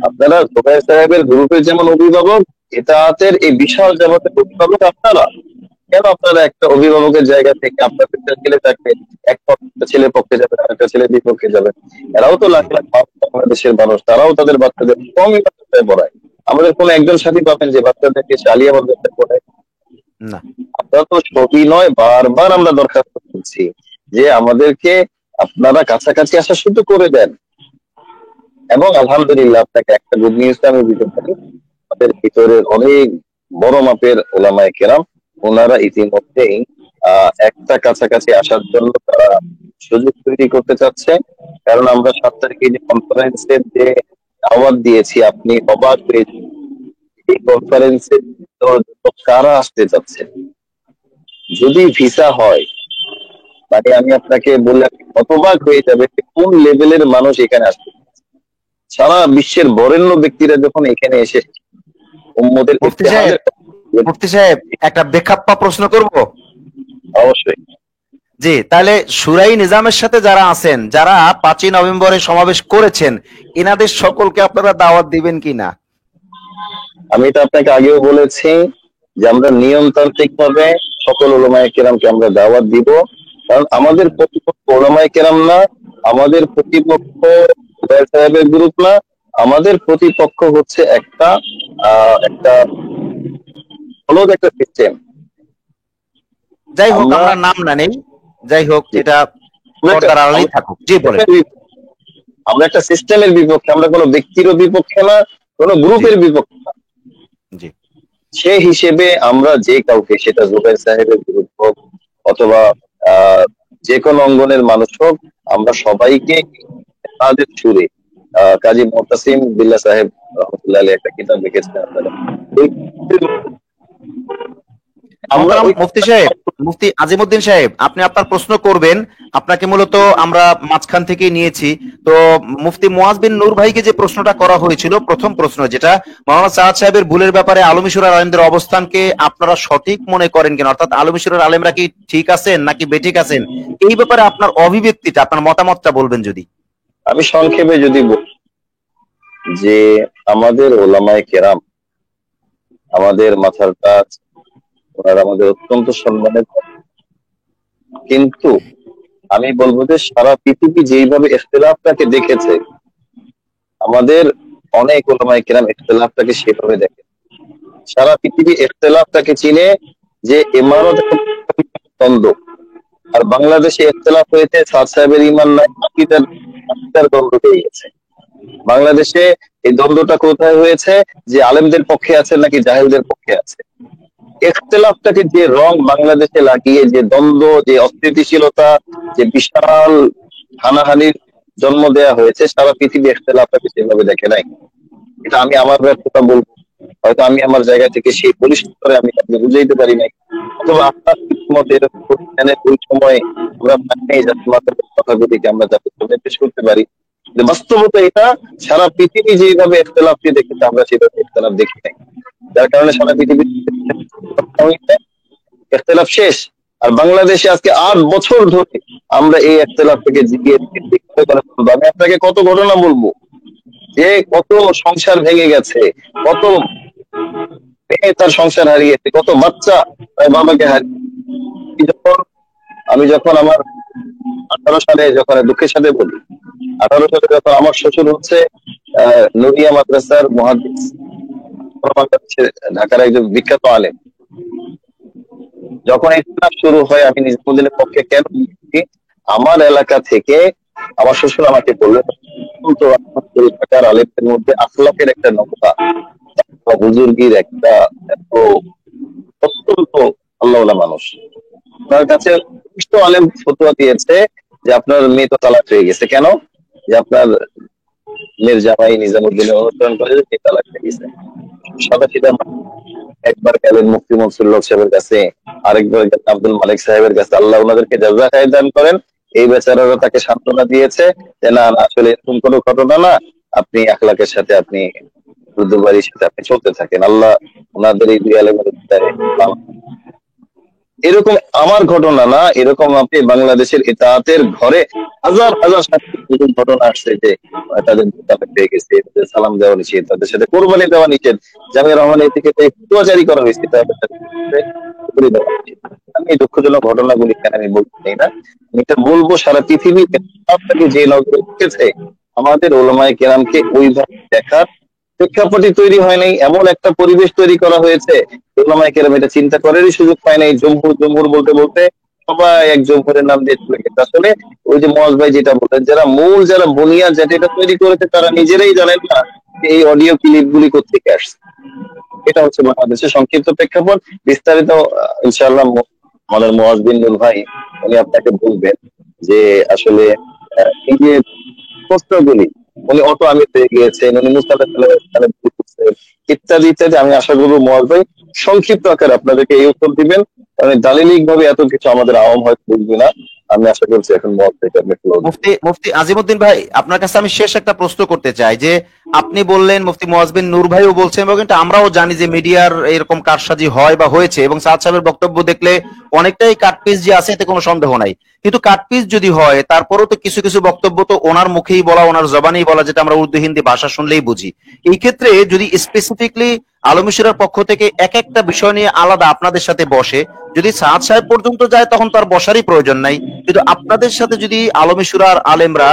আপনারা জোবায়ের সাহেবের গ্রুপের যেমন অভিভাবক, এতাআতের এই বিশাল জামাতের অভিভাবক আপনারা। কেন আপনারা একটা অভিভাবকের জায়গা থেকে আপনাদের ছেলে থাকবে, এক ছেলে পক্ষে যাবে, একটা ছেলে বিপক্ষে যাবে? এরাও তো লাখ লাখ বাংলাদেশের মানুষ, তারাও তাদের বাচ্চাদের কমই বাচ্চাদের পড়ায়। আমাদের কোন একজন সাথী পাবেন যে বাচ্চাদেরকে আলিয়া মাদ্রাসায় পড়ায়? না। আপনারা তো সবই নয়, বারবার আমরা দরখাস্ত করছি যে আমাদেরকে আপনারা কাছাকাছি আসা শুরু করে দেন। এবং আলহামদুলিল্লাহ আপনাকে একটা গুড নিউজ আমি দিতে পারি, আমাদের ভিতরের অনেক বড় মাপের ওলামায়ে কেরাম ওনারা ইতিমধ্যেই একটা কাছাকাছি আসার জন্য তারা সুযোগ তৈরি করতে চাচ্ছে। কারণ আমরা 7 তারিখে যে কনফারেন্সের যে দাওয়াত দিয়েছি, আপনি অবাক হয়ে যাবেন। এই কনফারেন্সে কারা আসতে চাচ্ছে যদি ভিসা হয়, মানে আমি আপনাকে বললে আপনি হতবাক হয়ে যাবে যে কোন লেভেলের মানুষ এখানে আসছে। সারা বিশ্বের বরেণ্য ব্যক্তিরা যখন এখানে এসে উম্মতের মুফতি সাহেব, ইত্তেহাদের মুফতি সাহেব একটা বেখাপ্পা প্রশ্ন করব। অবশ্যই জি, তাহলে সুরাই নিজামের সাথে যারা আছেন, যারা 5ই নভেম্বরে সমাবেশ করেছেন, এনাদের সকলকে আপনারা দাওয়াত দিবেন কিনা? আমি এটা আপনাকে আগেও বলেছি যে আমরা নিয়মতান্ত্রিক ভাবে সকল ওলামায়ে কেরামকে আমরা দাওয়াত দিব। কারণ আমাদের প্রতিপক্ষ ওলামায়ে কেরাম না, আমাদের প্রতিপক্ষ জুবায়ের সাহেবের গ্রুপ না, আমাদের প্রতিপক্ষ হচ্ছে একটা হলুদ একটা সিস্টেম। যাই হোক, আমরা আমরা নাম না নেই, যাই হোক এটা পর্দার আড়ালেই থাকুক। জি বলেন। আমরা একটা সিস্টেমের বিপক্ষে, আমরা কোনো ব্যক্তিরও বিপক্ষে না, কোনো গ্রুপের বিপক্ষে না। জি, সে হিসেবে আমরা যে কাউকে, সেটা জুবাইর সাহেবের গ্রুপ হোক অথবা যে কোনো অঙ্গনের মানুষ হোক, আমরা সবাইকে তাদের সুরে কাজী মুতাসিম বিল্লাহ সাহেব রহমতুল্লাহ আলাইহি একটা কিতাব লিখেছেন আপনারা। আমরা মোহতারাম ওই মুফতি সাহেব, মুফতি আজিমউদ্দিন সাহেব, আপনি আপনার প্রশ্ন করবেন। আপনাকে মূলত আমরা মাঝখান থেকে নিয়েছি। তো মুফতি মুয়াজ বিন নূর ভাইকে যে প্রশ্নটা করা হয়েছিল, প্রথম প্রশ্ন যেটা, মাওলানা সাআদ সাহেবের ভুলের ব্যাপারে আলমী শূরার আলেমদের অবস্থানকে আপনারা সঠিক মনে করেন কিনা, অর্থাৎ আলমী শূরার আলেমরা কি ঠিক আছেন নাকি বেঠিক আছেন, এই ব্যাপারে আপনার অভিব্যক্তিটা, আপনার মতামতটা বলবেন যদি। আমি সংক্ষেপে যদি বলি যে আমাদের ওলামায়ে কেরাম, আমাদের মাথার তাজ, ওনারা আমাদের অত্যন্ত সম্মানের। কিন্তু আমি বলবো যে সারা পৃথিবী যেইভাবে ইখতিলাফটাকে দেখেছে, আমাদের অনেক ওলামায়ে কেরাম ইখতিলাফটাকে সেভাবে দেখে। সারা পৃথিবী ইখতিলাফটাকে চিনে যে ইমারত দ্বন্দ্ব, আর বাংলাদেশে ইখতিলাফ হয়েছে সাদ সাহেবের ঈমান নাই, আকীদার দ্বন্দ্ব হয়ে গেছে। বাংলাদেশে এই দ্বন্দ্বটা কোথায় হয়েছে, যে আলেমদের পক্ষে আছে নাকি জাহেলদের পক্ষে আছে। ইখতিলাফটাকে যে রং বাংলাদেশে লাগিয়ে যে দ্বন্দ্ব, যে অস্থিতিশীলতা, যে বিশাল হানাহানির জন্ম দেয়া হয়েছে, সারা পৃথিবী ইখতিলাফটাকে সেভাবে দেখে নাই। এটা আমি আমার ব্যর্থতা বলবো, হয়তো আমি আমার জায়গা থেকে সেই পরিষ্কার আমি তাকে বুঝাইতে পারি নাই, অথবা আপনার মতে ওই সময় আমরা পাইনি যাতে মাত্র কথাগুলিকে আমরা যাতে পেশ করতে পারি। বাস্তবতা এটা, সারা পৃথিবী যেভাবে ইখতিলাফকে দেখেছে আমরা সেভাবে ইখতিলাফ দেখি নাই, যার কারণে সারা পৃথিবী ইখতিলাফ শেষ। আর বাংলাদেশে আজকে 8 বছর ধরে আমরা এই ইখতিলাফ থেকে জিগিয়ে আমি আপনাকে কত ঘটনা বলবো, যে কত সংসার ভেঙে গেছে, কত মেয়ে তার সংসার হারিয়েছে, কত বাচ্চা তার বাবাকে হারিয়েছে। আমি যখন আমার 18 সালে, যখন দুঃখের সাথে বলি, 18 সালে যখন আমার শ্বশুর হচ্ছে নুরিয়া মাদ্রাসার মুহাদ্দিস, ঢাকার একজন বিখ্যাত আলেম, যখন ইখতিলাফ শুরু হয়, আমি নিজামুদ্দিনের পক্ষে কেন, আমার এলাকা থেকে আমার শ্বশুর আমাকে বললেন, তো ঢাকার আলেমদের মধ্যে আখলাকের একটা নকশা, বুজুর্গির একটা অত্যন্ত আল্লাহওয়ালা মানুষ, তার কাছে আলেম ফতোয়া দিয়েছে যে আপনার মেয়ে তো তালাক হয়ে গেছে। কেন? যে আপনার মেয়ের জামাই নিজামুদ্দিনের অনুসরণ করে যে তালাক হয়ে গেছে। সাদা সিধা একবার গেলেন মুফতি মনসুর হক সাহেবের কাছে, আরেকবার গেলেন আব্দুল মালিক সাহেবের কাছে, আল্লাহ ওনাদেরকে জাযা খায়ের দান করেন। এই বেচারারা তাকে সান্ত্বনা দিয়েছে যে না আসলে এরকম কোনো ঘটনা না, আপনি আখলাকের সাথে, আপনি রুদ্রবাড়ির সাথে আপনি চলতে থাকেন, আল্লাহ ওনাদের এই দুই আলেমের এরকম আমার ঘটনা না, এরকম আপনি বাংলাদেশের ইতাআতের ঘরে হাজার হাজার ঘটনা আসছে যে তাদের পেয়ে গেছে, তাদের সালাম দেওয়া নিষেধ, তাদের সাথে কোরবানি দেওয়া নিষেধ, জামিয়া রহমানের থেকে ফতোয়া জারি করা হয়েছে তাদের সাথে কোরবানি দেওয়া নিষেধ। আমি এই দুঃখজনক ঘটনাগুলি কেন আমি বলতে চাই না, আমি এটা বলবো সারা পৃথিবী যে নজরে উঠেছে, আমাদের ওলামায়ে কেরামকে ওইভাবে দেখার প্রেক্ষাপটই তৈরি হয় নাই, এমন একটা পরিবেশ তৈরি করা হয়েছে ওলামায়ে কেরাম এটা চিন্তা করারই সুযোগ পায় নাই। জমহুর জমহুর বলতে বলতে সবাই এক জমহুরের নাম দিয়ে চলে গেছে। আসলে ওই যে মুয়াজ ভাই যেটা বললেন, যারা বুনিয়াদ যেটা এটা তৈরি করেছে, তারা নিজেরাই জানেন না যে এই অডিও ক্লিপ গুলি কোথেকে আসছে। এটা হচ্ছে বাংলাদেশের সংক্ষিপ্ত প্রেক্ষাপট। বিস্তারিত ইনশাআল্লাহ আমাদের মুয়াজ বিন নূর ভাই, উনি আপনাকে বলবেন যে আসলে এই যে প্রশ্নগুলি উনি অত আমির হয়ে গিয়েছেন, উনি ইত্যাদি ইত্যাদি। আমি আশা করবো মুয়াজ ভাই সংক্ষিপ্ত আকারে আপনাদেরকে এই উত্তর দিবেন, কারণ দালিলিক ভাবে এত কিছু আমাদের আওয়াম হয়তো বুঝবে না। আমি আশা করছি এখন মুয়াজ ভাইকে আপনি floor দিবেন। মুফতি মুফতি আজিমউদ্দিন ভাই, আপনার কাছে আমি শেষ একটা প্রশ্ন করতে চাই যে আপনি বললেন, মুফতি মুয়াজ বিন নূর ভাইও বলছেন, এবং কিন্তু আমরাও জানি যে মিডিয়ার এরকম কারসাজি হয় বা হয়েছে, এবং সাদ সাহেবের বক্তব্য দেখলে অনেকটাই কাটপিস যে আছে এতে কোনো সন্দেহ নাই। কিন্তু কাটপিস যদি হয়, তারপরেও তো কিছু কিছু বক্তব্য তো ওনার মুখেই বলা, ওনার জবানেই বলা, যেটা আমরা উর্দু হিন্দি ভাষা শুনলেই বুঝি। এই ক্ষেত্রে যদি স্পেসিফিকলি আলমগীরের পক্ষ থেকে এক একটা বিষয় নিয়ে আলাদা আপনাদের সাথে বসে, যদি সাদ সাহেব পর্যন্ত যায় তখন তো আর বসারই প্রয়োজন নাই। কিন্তু আপনাদের সাথে যদি আলমীশুরার আলেমরা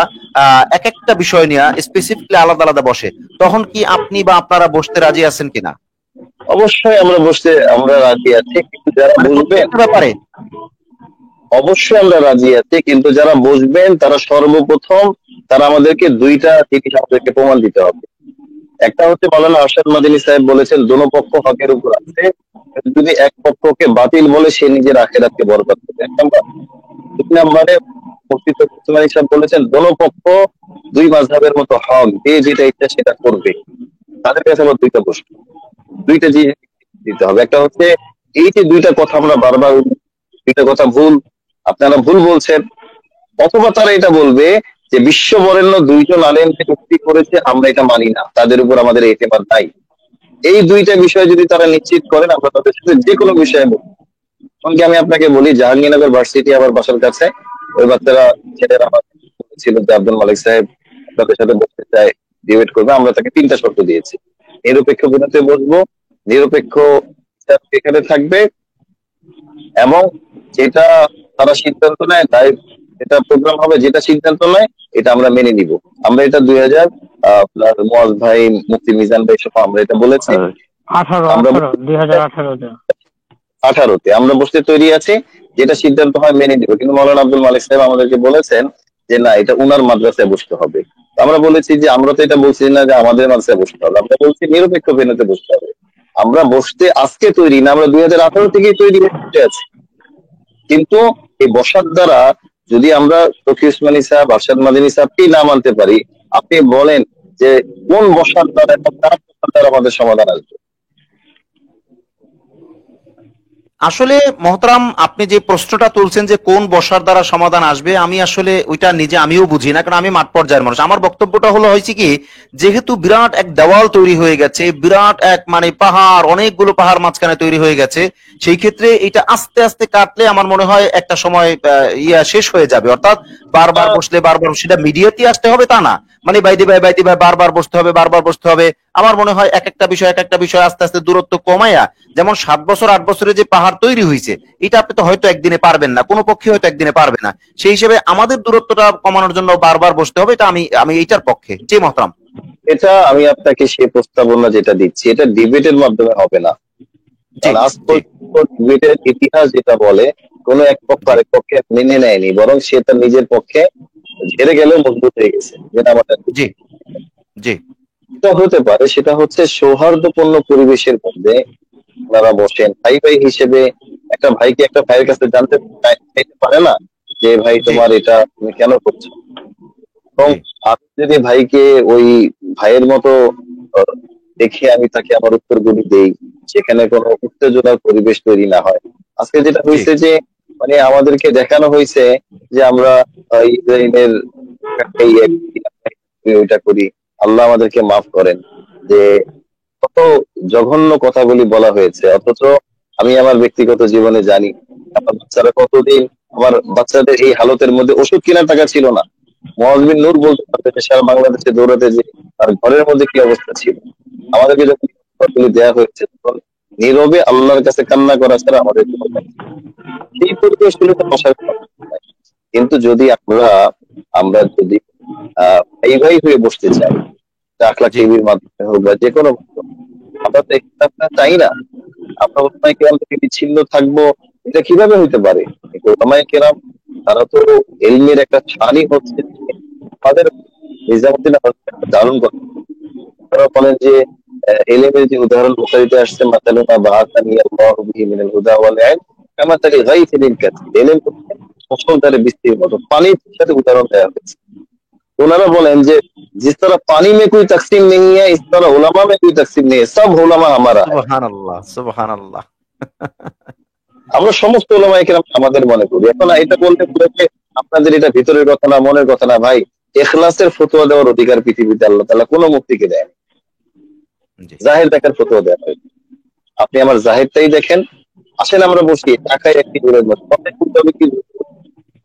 এক একটা বিষয় নিয়ে স্পেসিফিকলি আলাদা আলাদা বসে, তখন কি আপনি বা আপনারা বসতে রাজি আছেন কিনা? অবশ্যই আমরা রাজি আছি, কিন্তু যারা মানে বুঝবেন, প্রত্যেকটা ব্যাপারে। অবশ্যই আমরা রাজি আছি, কিন্তু যারা বুঝবেন তারা সর্বপ্রথম তারা আমাদেরকে দুইটা জিনিস আমাদেরকে প্রমাণ দিতে হবে। একটা হচ্ছে মাওলানা আরশাদ মাদানী সাহেব বলেছেন দোনো পক্ষ হকের উপর আছে, যদি এক পক্ষকে বাতিল বলে সে নিজের আখেরাতকে বরবাদ করবে। এক নাম্বার। দুই নম্বরে মুফতি তকী সাহেব বলেছেন দোনো পক্ষ দুই মাযহাবের মতো হক, যে যেটা ইচ্ছা সেটা করবে। তাদের কাছে আবার দুইটা প্রশ্ন, দুইটা জিনিস দিতে হবে। একটা হচ্ছে এই যে দুইটা কথা আমরা বারবার, দুইটা কথা ভুল, আপনারা ভুল বলছেন, অথবা তারা এটা বলবে যে বিশ্ব বরেণ্য দুইজন আলেম যে চুক্তি করেছে আমরা এটা মানি না, তাদের উপর আমাদের এতেমাদ নাই। এই দুইটা বিষয় যদি তারা নিশ্চিত করেন, আমরা তাদের সাথে যে কোনো বিষয়ে বলবো। এমনকি আমি আপনাকে বলি, জাহাঙ্গীরনগর ভার্সিটি আমার বাসার কাছে, ওই বাচ্চারা ছেলেরা আমার ছিল যে আব্দুল মালিক সাহেব আপনাদের সাথে বসতে চায়, ডিবেট করবে। আমরা তাকে 3টা শর্ত দিয়েছি: নিরপেক্ষ বিনোতে বসবো, নিরপেক্ষ এখানে থাকবে, এবং যেটা তারা সিদ্ধান্ত নেয় তাই এটা প্রোগ্রাম হবে, যেটা সিদ্ধান্ত নেয় এটা আমরা মেনে নিব। আমরা এটা 2000 আপনার মুয়াজ ভাই, মুফতি মিজান ভাই সহ আমরা এটা বলেছি। আমরা 2018-তে 18তে আমরা বসতে তৈরি আছি, যেটা সিদ্ধান্ত হয় মেনে নিব। কিন্তু মাওলানা আব্দুল মালিক সাহেব আমাদেরকে বলেছেন যে না, এটা উনার মাদ্রাসায় বসতে হবে। আমরা বলেছি যে আমরা তো এটা বলছি না যে আমাদের মাদ্রাসায় বসতে হবে, আমরা বলছি নিরপেক্ষ ভেন্যুতে বসতে হবে। আমরা বসতে আজকে তৈরি না, আমরা 2018 থেকেই তৈরি হতে আছি। কিন্তু এই বসার দ্বারা যদি আমরা তকি উসমানী সাহেব, আরশাদ মাদানী সাহেবকেই না মানতে পারি, আপনি বলেন যে কোন বসার দ্বারা এবং কার বসার দ্বারা আমাদের সমাধান আসবে? আসলে মহতারাম, আপনি যে প্রশ্নটা তুলছেন যে কোন বসার দ্বারা সমাধান আসবে, আমি আসলে ওইটা নিজে আমিও বুঝি না, কারণ আমি মাঠ পর্যায়ের মানুষ। আমার বক্তব্যটা হলো হয়েছে কি, যেহেতু বিরাট এক দেওয়াল তৈরি হয়ে গেছে, বিরাট এক মানে পাহাড়, অনেকগুলো পাহাড় মাঝখানে তৈরি হয়ে গেছে, সেই ক্ষেত্রে এটা আস্তে আস্তে কাটলে আমার মনে হয় একটা সময় শেষ হয়ে যাবে। অর্থাৎ বারবার বসলে বারবার সেটা মিডিয়াতে আসতে হবে তা না, মানে বাইদি ভাই বারবার বসতে হবে, বারবার বসতে হবে। আমার মনে হয় এক একটা বিষয় আস্তে আস্তে দূরত্ব কমাইয়া, যেমন 7 বছর 8 বছরে যে পাহাড় তৈরি হয়েছে, এটা আপনি তো হয়তো একদিনে পারবেন না, কোনো পক্ষে হয়তো একদিনে পারবে না। সেই হিসেবে আমাদের দূরত্বটা কমানোর জন্য বারবার বসতে হবে, এটা আমি এইটার পক্ষে। জি মহতারাম। এটা আমি আপনাকে সেই প্রস্তাবনা যেটা দিচ্ছি, এটা ডিবেটের মাধ্যমে হবে না। কারণ আজ পর্যন্ত ডিবেটের ইতিহাস যেটা বলে, কোন এক পক্ষ আরেক পক্ষে মেনে নেয়নি, বরং সে তার নিজের পক্ষে ঝেড়ে গেলেও মজবুত হয়ে গেছে, যেটা আমাদের। জি জি এটা হতে পারে, সেটা হচ্ছে সৌহার্দ্যপূর্ণ পরিবেশের মধ্যে আপনারা বসেন ভাই ভাই হিসেবে। একটা ভাইকে একটা ভাইয়ের কাছে জানতে চাইতে পারে না যে ভাই তোমার এটা তুমি কেন করছো? এবং আমি যদি ভাইকে ওই ভাইয়ের মতো দেখে আমি তাকে আমার উত্তরগুলি দেই, সেখানে কোনো উত্তেজনার পরিবেশ তৈরি না হয়। আজকে যেটা হয়েছে যে মানে আমাদেরকে দেখানো হয়েছে যে আমরা ইসরায়েলের ওইটা করি। আল্লাহ আমাদেরকে মাফ করেন যে কত জঘন্য কথাগুলি বলা হয়েছে, অথচ আমি আমার ব্যক্তিগত জীবনে জানি আমার বাচ্চারা কতদিন, আমার বাচ্চাদের এই হালতের মধ্যে ওষুধ কেনার টাকা ছিল না। মুয়াজ বিন নূর বলতে পারবে যে সারা বাংলাদেশে দৌড়াতে যে তার ঘরের মধ্যে কি অবস্থা ছিল। আমাদেরকে যখন কথাগুলি দেওয়া হয়েছে তখন নীরবে আল্লাহর কাছে কান্না করা ছাড়া আমাদের কোনো কাজ নেই। সেই পরিবেশগুলো তো বসার কথা নয়। কিন্তু যদি আমরা যদি ভাই ভাই হয়ে বসতে চাই, আখলাক টিভির মাধ্যমে হোক বা যে কোনো মাধ্যমে, আমরা তো একটা চাই না। আমরা ওলামায়ে কেরাম থেকে বিচ্ছিন্ন থাকবো, এটা কিভাবে হইতে পারে? ওলামায়ে কেরাম তারা তো ইলমের একটা শানই হচ্ছে তাদের। নিজামুদ্দিন একটা দারুণ কথা তারা বলেন যে ইলমের যে উদাহরণ বুখারীতে আসছে, মাতালুনা বাআসানি আল্লাহু বিহি মিনাল হুদা ওয়াল ইলম কামাতালি গাইথিল কাসির, এলেম হচ্ছে মুষলধারে বৃষ্টির মতো, পানির সাথে উদাহরণ দেওয়া হয়েছে। ওনারা বলেন যে जिस तरह पानी में कोई तकसीम नहीं है, इस तरह उलमा में कोई तकसीम नहीं है, सब उलमा हमारा है। সুবহানাল্লাহ, সুবহানাল্লাহ। আমরা সমস্ত ওলামায়ে কেরাম আমাদের মনে করি। এখন এটা বলতে বলতে আপনাদের এটা ভিতরের কথা না, মনের কথা না ভাই, ইখলাসের ফতোয়া দেওয়ার অধিকার পৃথিবীতে আল্লাহ তাআলা কোনো মুফতিকে দেন, জি জাহির দেখার ফতোয়া দেন। আপনি আমার জাহিরটাই দেখেন। আসেন আমরা বসি ঢাকায় একটি ঘুরের মতো অনেক উদ্যমী কি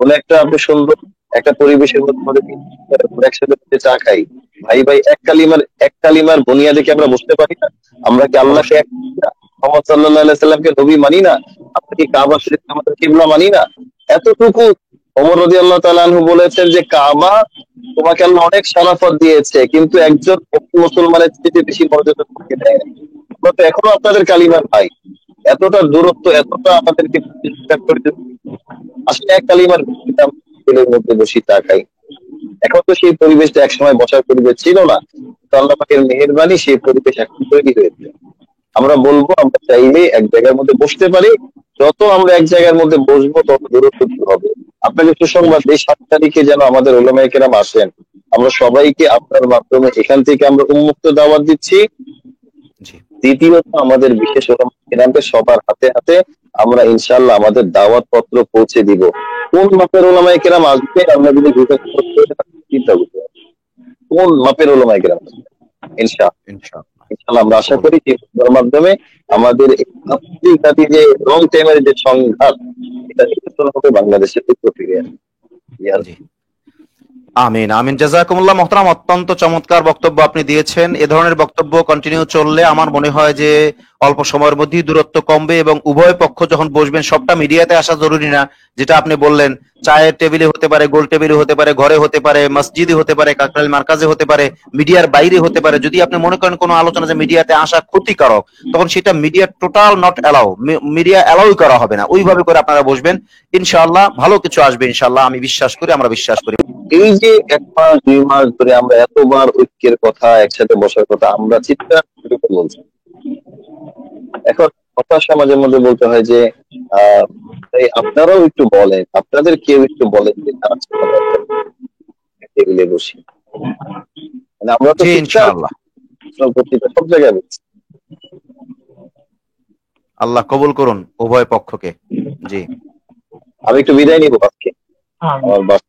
কোন একটা আপনি সুন্দর একটা পরিবেশের মধ্যে একসাথে বসে চা খাই, ভাই ভাই এক কালিমার বুনিয়াদে কি আমরা বুঝতে পারি না? আমরা কি আল্লাহকে অবশ্যই। এক মানি না? মুহাম্মদ সাল্লাল্লাহু আলাইহি সাল্লামকে নবী মানি না? আমরা কি কাবা শরীফ আমাদের কিবলা মানি না? এতটুকু ওমর রাদিয়াল্লাহু তাআলা আনহু বলেছেন যে কাবা তোমাকে আল্লাহ অনেক শরাফত দিয়েছে, কিন্তু একজন মুসলমানের চেয়ে বেশি মর্যাদা তোমাকে দেয় না। আমরা তো এখনো আপনাদের কালিমার ভাই, এতটা দূরত্ব, এতটা আমাদেরকে ডিস্টার্ব করে আসলে এক কালিমার ছেলের মধ্যে বসি চা খাই। এখন তো সেই পরিবেশটা একসময় বসার পরিবেশ ছিল না, তো আল্লাহ পাকের মেহেরবানি সেই পরিবেশ এখন তৈরি হয়েছে। আমরা বলবো আমরা চাইলে এক জায়গার মধ্যে বসতে পারি, যত আমরা এক জায়গার মধ্যে বসবো তত দূরত্ব দূর হবে। আপনাকে সুসংবাদ, এই 7 তারিখে যেন আমাদের উলামায়ে কেরাম আসেন, আমরা সবাইকে আপনার মাধ্যমে এখান থেকে আমরা উন্মুক্ত দাওয়াত দিচ্ছি। জি দ্বিতীয়ত আমাদের বিশেষ উলামায়ে কেরামদের সবার হাতে হাতে আমরা ইনশাআল্লাহ আমাদের দাওয়াত পত্র পৌঁছে দিব। কোন মাপের উলামায়ে কেরাম আসবে আমরা যদি চিন্তা করতে হবে, কোন মাপের উলামায়ে কেরাম আসবে। ইনশাআল্লাহ ইনশাআল্লাহ। ইনশাআল্লাহ আমরা আশা কবুল। করি যে এর মাধ্যমে আমাদের এই জাতি যে রং টাইমের যে সংঘাত, এটা নিরসন হবে, বাংলাদেশের উত্তর ফিরে আসবে। জি আমিন আমিন, জাযাকুমুল্লাহ মুহতারাম, অত্যন্ত চমৎকার বক্তব্য আপনি দিয়েছেন। এ ধরনের বক্তব্য কন্টিনিউ চললে আমার মনে হয় যে অল্প সময়ের মধ্যেই দূরত্ব কমবে এবং উভয় পক্ষ যখন বসবেন, সবটা মিডিয়াতে আসা জরুরি না। যেটা আপনি বললেন, চায়ের টেবিলে হতে পারে, গোল টেবিলে হতে পারে, ঘরে হতে পারে, মসজিদে হতে পারে, কাকরাইল মার্কাজে হতে পারে, মিডিয়ার বাইরে হতে পারে। যদি আপনি মনে করেন কোনো আলোচনা যে মিডিয়াতে আসা ক্ষতিকারক, তখন সেটা media total not allow, media অ্যালাউই করা হবে না। ওইভাবে করে আপনারা বসবেন, ইনশাআল্লাহ ভালো কিছু আসবে ইনশাআল্লাহ, আমি বিশ্বাস করি, আমরা বিশ্বাস করি। এই যে 1 মাস 2 মাস ধরে আমরা এতবার ঐক্যের কথা, একসাথে বসার কথা আমরা চিৎকার করে বলছি, এখন হতাশা মাঝে মধ্যে বলতে হয় যে তাই আপনারাও একটু বলেন, আপনাদের কেউ একটু বলেন যে টেবিলে বসি। মানে আমরা তো জি চিৎকার ইনশাআল্লাহ। পত্রিকা সব জায়গায় বলছি। আল্লাহ কবুল করুন উভয় পক্ষকে। জি আমি একটু বিদায় নিব আজকে, আমিন। আমার বাস